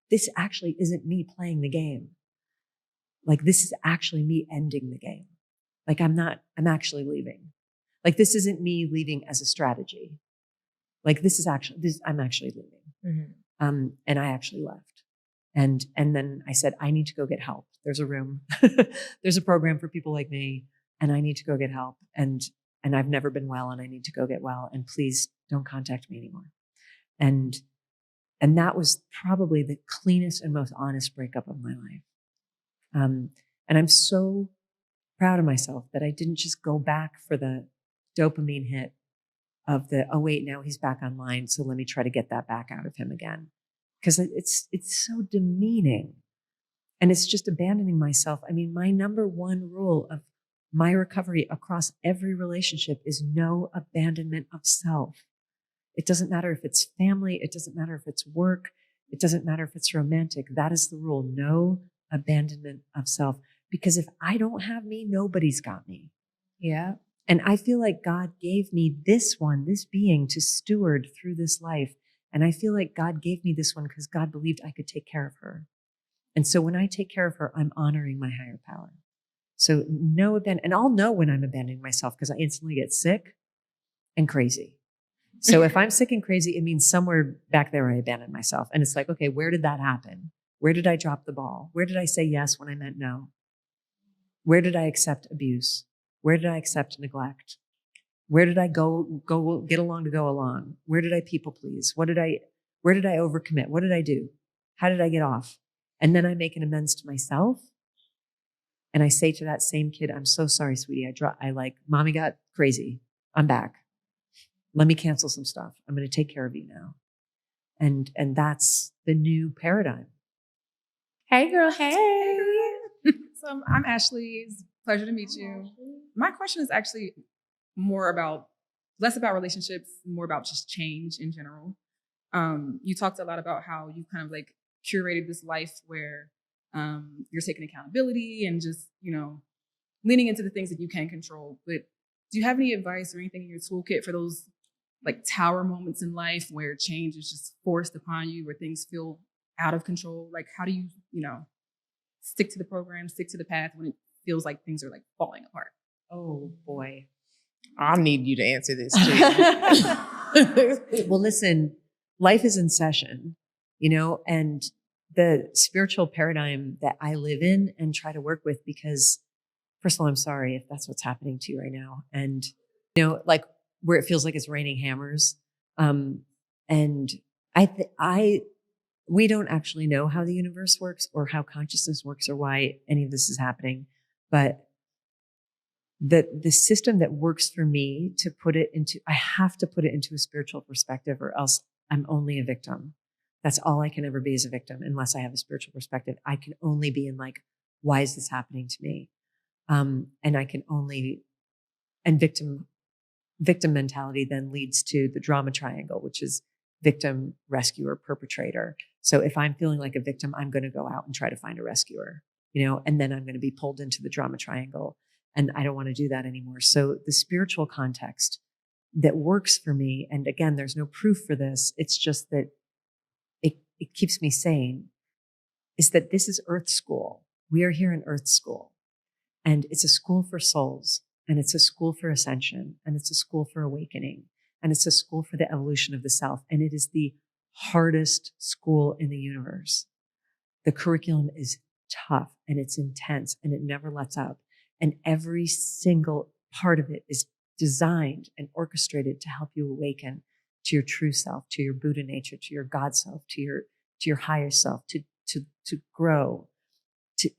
this actually isn't me playing the game. Like, this is actually me ending the game. Like, I'm actually leaving. Like, this isn't me leaving as a strategy. Like, I'm actually leaving. Mm-hmm. And I actually left. And then I said, I need to go get help. There's a room. There's a program for people like me, and I need to go get help. And and I've never been well and I need to go get well. And please don't contact me anymore. And that was probably the cleanest and most honest breakup of my life. And I'm so proud of myself that I didn't just go back for the dopamine hit of oh wait, now he's back online. So let me try to get that back out of him again. Because it's so demeaning. And it's just abandoning myself. I mean, my number one rule of my recovery across every relationship is no abandonment of self. It doesn't matter if it's family. It doesn't matter if it's work. It doesn't matter if it's romantic. That is the rule. No abandonment of self. Because if I don't have me, nobody's got me. Yeah. And I feel like God gave me this being to steward through this life. And I feel like God gave me this one because God believed I could take care of her. And so when I take care of her, I'm honoring my higher power. So no abandon, and I'll know when I'm abandoning myself because I instantly get sick and crazy. So if I'm sick and crazy, it means somewhere back there I abandoned myself. And it's like, okay, where did that happen? Where did I drop the ball? Where did I say yes when I meant no? Where did I accept abuse? Where did I accept neglect? Where did I go get along to go along? Where did I people please? Where did I overcommit? What did I do? How did I get off? And then I make an amends to myself. And I say to that same kid, I'm so sorry, sweetie. Mommy got crazy. I'm back. Let me cancel some stuff. I'm going to take care of you now. And that's the new paradigm. Hey girl, hey. So I'm Ashley. It's a pleasure to meet you. My question is actually less about relationships, more about just change in general. You talked a lot about how you kind of like curated this life where you're taking accountability and just, leaning into the things that you can control. But do you have any advice or anything in your toolkit for those like tower moments in life where change is just forced upon you, where things feel out of control? Like, how do you, stick to the program, stick to the path when it feels like things are like falling apart? Oh boy. I need you to answer this too. Well, listen, life is in session, and the spiritual paradigm that I live in and try to work with, because first of all, I'm sorry if that's what's happening to you right now. And, like where it feels like it's raining hammers. And we don't actually know how the universe works or how consciousness works or why any of this is happening. But the system that works for me I have to put it into a spiritual perspective, or else I'm only a victim. That's all I can ever be, is a victim, unless I have a spiritual perspective. I can only be in like, why is this happening to me? And victim mentality then leads to the drama triangle, which is victim, rescuer, perpetrator. So if I'm feeling like a victim, I'm going to go out and try to find a rescuer, and then I'm going to be pulled into the drama triangle. And I don't want to do that anymore. So the spiritual context that works for me, and again, there's no proof for this, it's just that it keeps me sane, is that this is Earth School. We are here in Earth School. And it's a school for souls, and it's a school for ascension, and it's a school for awakening, and it's a school for the evolution of the self. And it is the hardest school in the universe. The curriculum is tough and it's intense and it never lets up. And every single part of it is designed and orchestrated to help you awaken to your true self, to your Buddha nature, to your God self, to your higher self, to grow.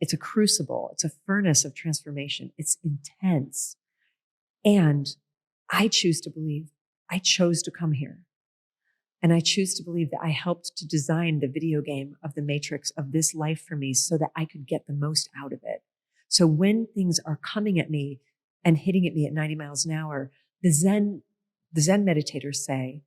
It's a crucible. It's a furnace of transformation. It's intense. And I choose to believe I chose to come here. And I choose to believe that I helped to design the video game of the matrix of this life for me so that I could get the most out of it. So when things are coming at me and hitting at me at 90 miles an hour, the Zen meditators say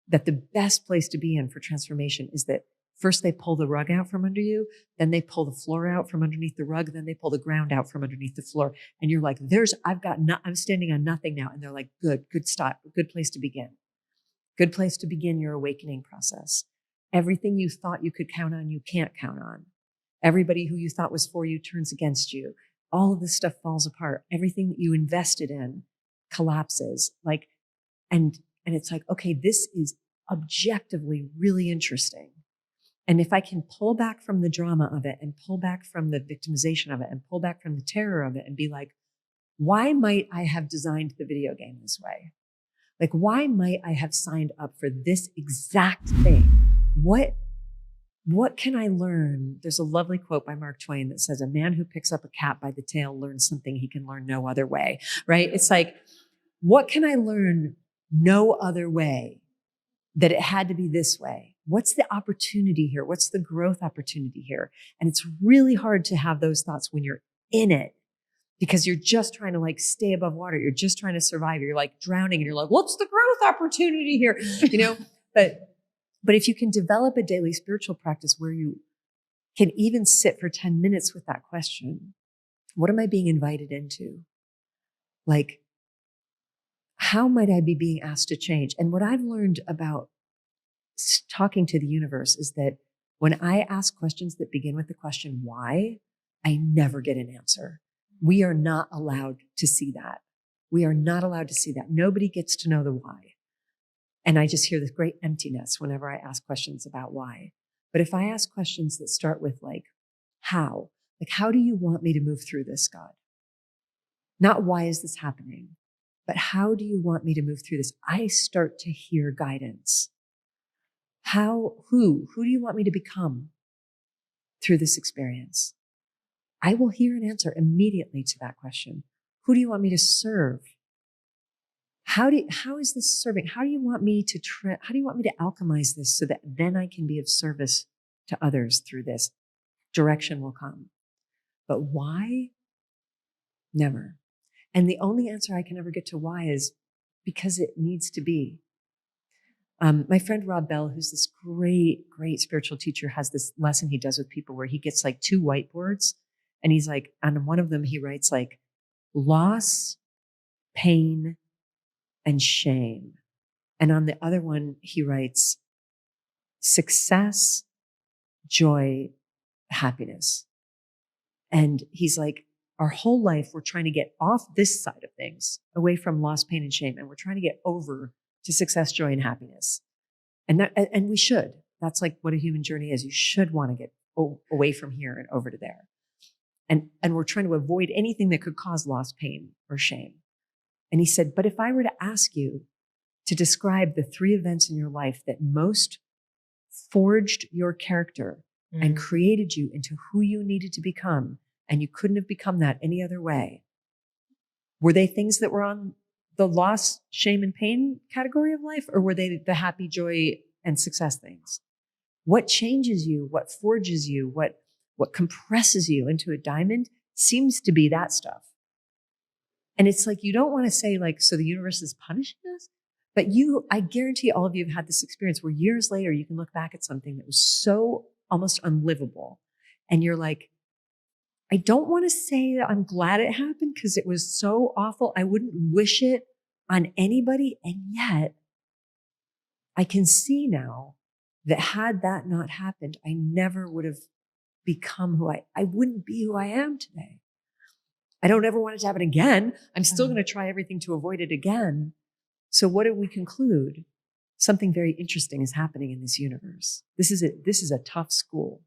that the best place to be in for transformation is that first they pull the rug out from under you, then they pull the floor out from underneath the rug, then they pull the ground out from underneath the floor. And you're like, I'm standing on nothing now. And they're like, good stop, good place to begin. Good place to begin your awakening process. Everything you thought you could count on, you can't count on. Everybody who you thought was for you turns against you. All of this stuff falls apart. Everything that you invested in collapses. And it's like, okay, this is objectively really interesting. And if I can pull back from the drama of it and pull back from the victimization of it and pull back from the terror of it and be like, Why might I have designed the video game this way? Like, why might I have signed up for this exact thing? What can I learn? There's a lovely quote by Mark Twain that says, a man who picks up a cat by the tail learns something he can learn no other way, right? It's like, what can I learn no other way that it had to be this way? What's the opportunity here? What's the growth opportunity here? And it's really hard to have those thoughts when you're in it, because you're just trying to like stay above water. You're just trying to survive. You're like drowning and you're like, what's the growth opportunity here? You know, but if you can develop a daily spiritual practice where you can even sit for 10 minutes with that question, what am I being invited into? Like, how might I be being asked to change? And what I've learned about talking to the universe is that when I ask questions that begin with the question, why, I never get an answer. We are not allowed to see that. We are not allowed to see that. Nobody gets to know the why. And I just hear this great emptiness whenever I ask questions about why. But if I ask questions that start with like how do you want me to move through this, God? Not why is this happening, but how do you want me to move through this? I start to hear guidance. Who do you want me to become through this experience? I will hear an answer immediately to that question. Who do you want me to serve? How is this serving? How do you want me to alchemize this so that then I can be of service to others through this? Direction will come. But why? Never. And the only answer I can ever get to why is because it needs to be. My friend Rob Bell, who's this great, great spiritual teacher, has this lesson he does with people where he gets like 2 whiteboards. And he's like, on one of them, he writes like loss, pain, and shame. And on the other one, he writes success, joy, happiness. And he's like, our whole life, we're trying to get off this side of things, away from loss, pain, and shame. And we're trying to get over to success, joy, and happiness. And we should. That's like what a human journey is. You should want to get away from here and over to there. And we're trying to avoid anything that could cause loss, pain, or shame. And he said, but if I were to ask you to describe the 3 events in your life that most forged your character and created you into who you needed to become, and you couldn't have become that any other way, were they things that were on the loss, shame, and pain category of life, or were they the happy, joy, and success things? What changes you? What forges you? What compresses you into a diamond seems to be that stuff. And it's like, you don't want to say like, so the universe is punishing us, but I guarantee all of you have had this experience where years later, you can look back at something that was so almost unlivable. And you're like, I don't want to say that I'm glad it happened because it was so awful. I wouldn't wish it on anybody. And yet I can see now that had that not happened, I never would have become I wouldn't be who I am today. I don't ever want it to happen again. I'm still going to try everything to avoid it again. So what do we conclude? Something very interesting is happening in this universe. This is a tough school,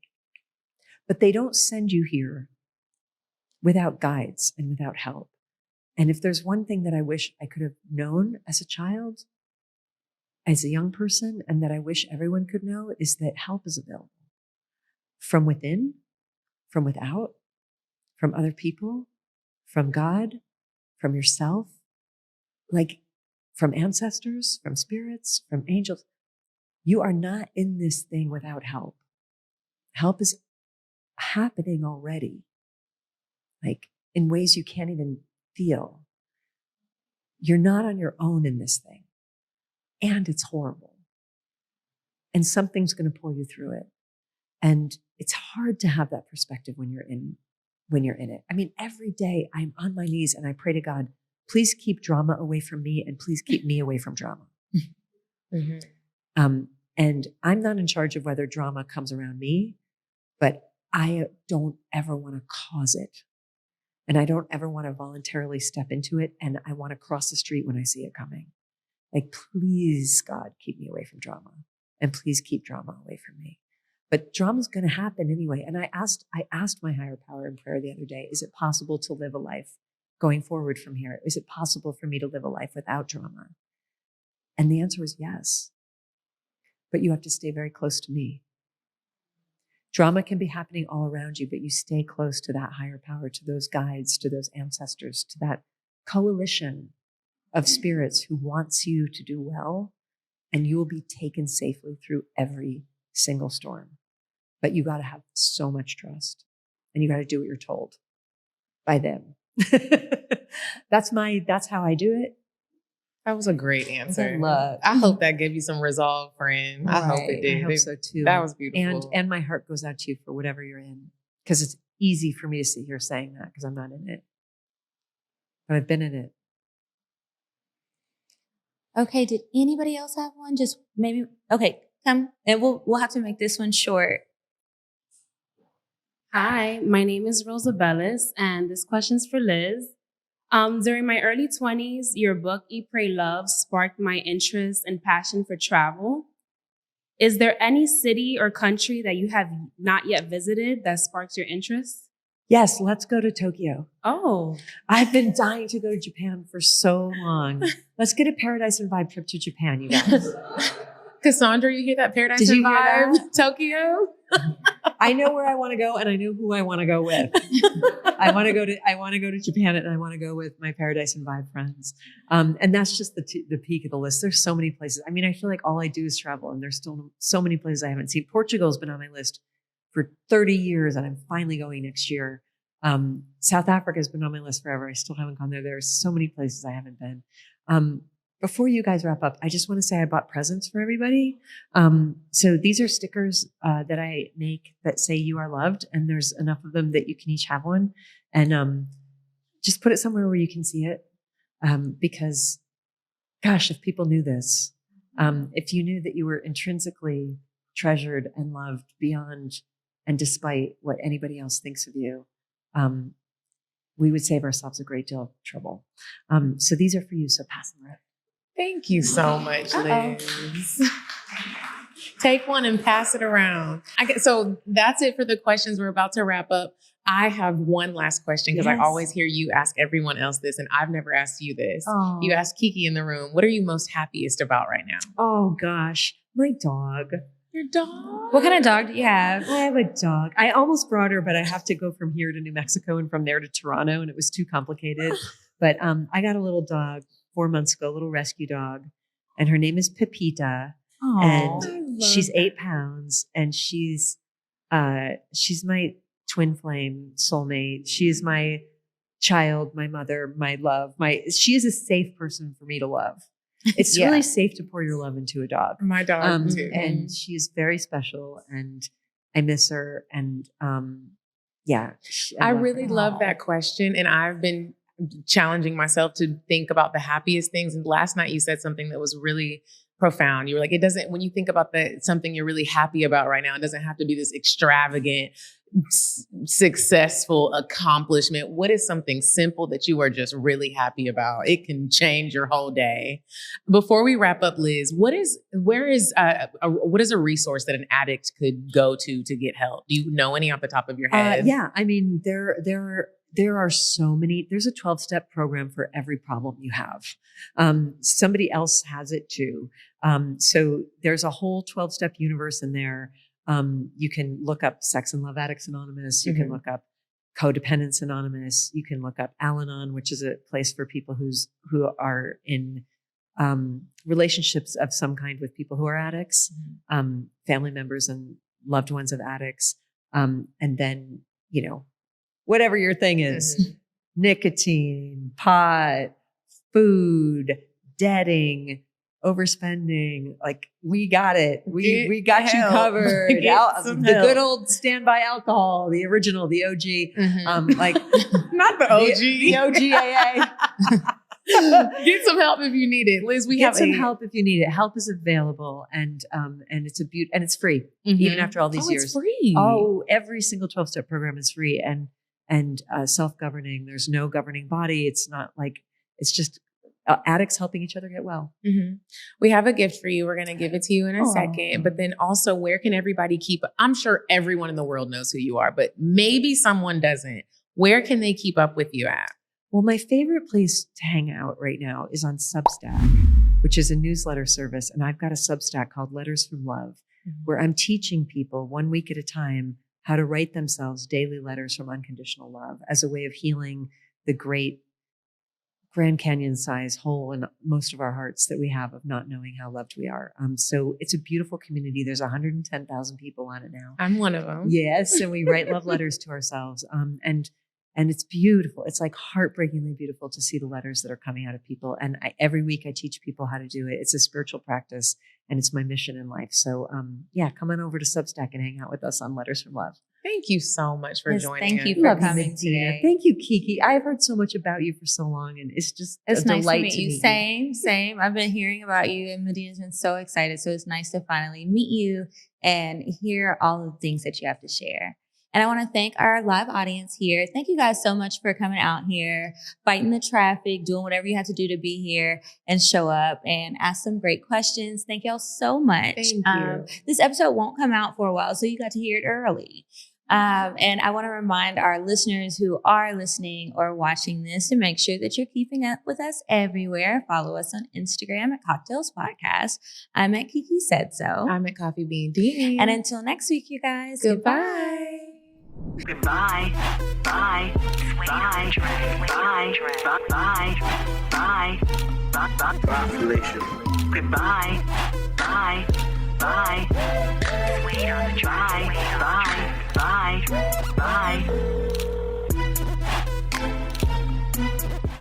but they don't send you here without guides and without help. And if there's one thing that I wish I could have known as a child, as a young person, and that I wish everyone could know, is that help is available. From within, from without, from other people, from God, from yourself, like from ancestors, from spirits, from angels. You are not in this thing without help. Help is happening already, like in ways you can't even feel. You're not on your own in this thing. And it's horrible. And something's going to pull you through it. And it's hard to have that perspective when you're in it. I mean, every day I'm on my knees and I pray to God, please keep drama away from me and please keep me away from drama. And I'm not in charge of whether drama comes around me, but I don't ever want to cause it. And I don't ever want to voluntarily step into it. And I want to cross the street when I see it coming. Like, please, God, keep me away from drama. And please keep drama away from me. But drama's going to happen anyway. And I asked my higher power in prayer the other day, is it possible to live a life going forward from here? Is it possible for me to live a life without drama? And the answer was yes. But you have to stay very close to me. Drama can be happening all around you, but you stay close to that higher power, to those guides, to those ancestors, to that coalition of spirits who wants you to do well, and you will be taken safely through every single storm. But you got to have so much trust, and you got to do what you're told by them. That's how I do it. That was a great answer. Love. I hope that gave you some resolve, friend. I hope it did. I hope so too. That was beautiful. And my heart goes out to you for whatever you're in, because it's easy for me to sit here saying that because I'm not in it, but I've been in it. Okay, did anybody else have one? Just maybe, okay, come, and we'll have to make this one short. Hi, my name is Rosa Bellis, and this question's for Liz. During my early 20s, your book, Eat, Pray, Love, sparked my interest and passion for travel. Is there any city or country that you have not yet visited that sparks your interest? Yes, let's go to Tokyo. Oh. I've been dying to go to Japan for so long. Let's get a Paradise and Vibe trip to Japan, you guys. Cassandra, you hear that? Paradise Did and you hear Vibe? that? Tokyo? I know where I want to go, and I know who I want to go with. I want to go to Japan, and I want to go with my Paradise and Vibe friends. And that's just the peak of the list. There's so many places. I mean, I feel like all I do is travel, and there's still so many places I haven't seen. Portugal's been on my list for 30 years, and I'm finally going next year. South Africa has been on my list forever. I still haven't gone there. There's so many places I haven't been. Before you guys wrap up, I just want to say I bought presents for everybody. So these are stickers that I make that say you are loved, and there's enough of them that you can each have one. And just put it somewhere where you can see it. Because, gosh, if people knew this, if you knew that you were intrinsically treasured and loved beyond and despite what anybody else thinks of you, we would save ourselves a great deal of trouble. So these are for you, so pass them around. Thank you so much, Liz. Take one and pass it around. So that's it for the questions. We're about to wrap up. I have one last question because I always hear you ask everyone else this, and I've never asked you this. Oh. You asked Kiki in the room, what are you most happiest about right now? Oh, gosh, my dog. Your dog? What kind of dog do you have? I have a dog. I almost brought her, but I have to go from here to New Mexico and from there to Toronto, and it was too complicated. But I got a little dog 4 months ago, a little rescue dog, and her name is Pepita. Aww, and she's 8 pounds, and she's my twin flame soulmate. She is my child, my mother, my love. She is a safe person for me to love. It's really safe to pour your love into a dog. My dog too. And she is very special, and I miss her. And I really love that question, and I've been challenging myself to think about the happiest things. And last night you said something that was really profound. You were like, when you think about something you're really happy about right now, it doesn't have to be this extravagant, successful accomplishment. What is something simple that you are just really happy about? It can change your whole day. Before we wrap up, Liz, what is a resource that an addict could go to get help? Do you know any off the top of your head? Yeah, I mean, there are so many. There's a 12-step program for every problem you have. Somebody else has it too. So there's a whole 12-step universe in there. You can look up Sex and Love Addicts Anonymous. You can look up Codependence Anonymous. You can look up Al-Anon, which is a place for people who are in relationships of some kind with people who are addicts, family members and loved ones of addicts. And then, whatever your thing is, nicotine, pot, food, debting, overspending, like we got it. We got you covered. The good old standby alcohol, the original, the OG, like not the OG, the OGAA. Get some help if you need it, Liz. Get some help if you need it. Help is available, and it's and it's free, even after all these years. It's free. Oh, every single 12-step program is free and self-governing. There's no governing body. It's not like it's just addicts helping each other get well. We have a gift for you. We're going to give it to you in a second. But then also, where can everybody I'm sure everyone in the world knows who you are, but maybe someone doesn't. Where can they keep up with you at? Well, my favorite place to hang out right now is on Substack, which is a newsletter service. And I've got a Substack called Letters from Love, where I'm teaching people 1 week at a time how to write themselves daily letters from unconditional love as a way of healing the great Grand Canyon size hole in most of our hearts that we have of not knowing how loved we are. So it's a beautiful community. There's 110,000 people on it now. I'm one of them. Yes. And we write love letters to ourselves. And it's beautiful. It's like heartbreakingly beautiful to see the letters that are coming out of people. And every week I teach people how to do it. It's a spiritual practice and it's my mission in life. So come on over to Substack and hang out with us on Letters from Love. Thank you so much for joining us. Thank you for coming today. Thank you, Kiki. I've heard so much about you for so long, and it's just it's a nice delight to meet you. Same. I've been hearing about you, and Medina's been so excited. So it's nice to finally meet you and hear all of the things that you have to share. And I want to thank our live audience here. Thank you guys so much for coming out here, fighting the traffic, doing whatever you have to do to be here and show up and ask some great questions. Thank y'all so much. Thank you. This episode won't come out for a while, so you got to hear it early. And I want to remind our listeners who are listening or watching this to make sure that you're keeping up with us everywhere. Follow us on Instagram at CockTales Podcast. I'm at Kiki Said So. I'm at Coffee Bean D. And until next week, you guys. Goodbye. Goodbye. Bye. Bye. Bye. Bye. Bye. Bye. Population. Goodbye. Bye. Bye. Bye. Bye. Bye. Bye.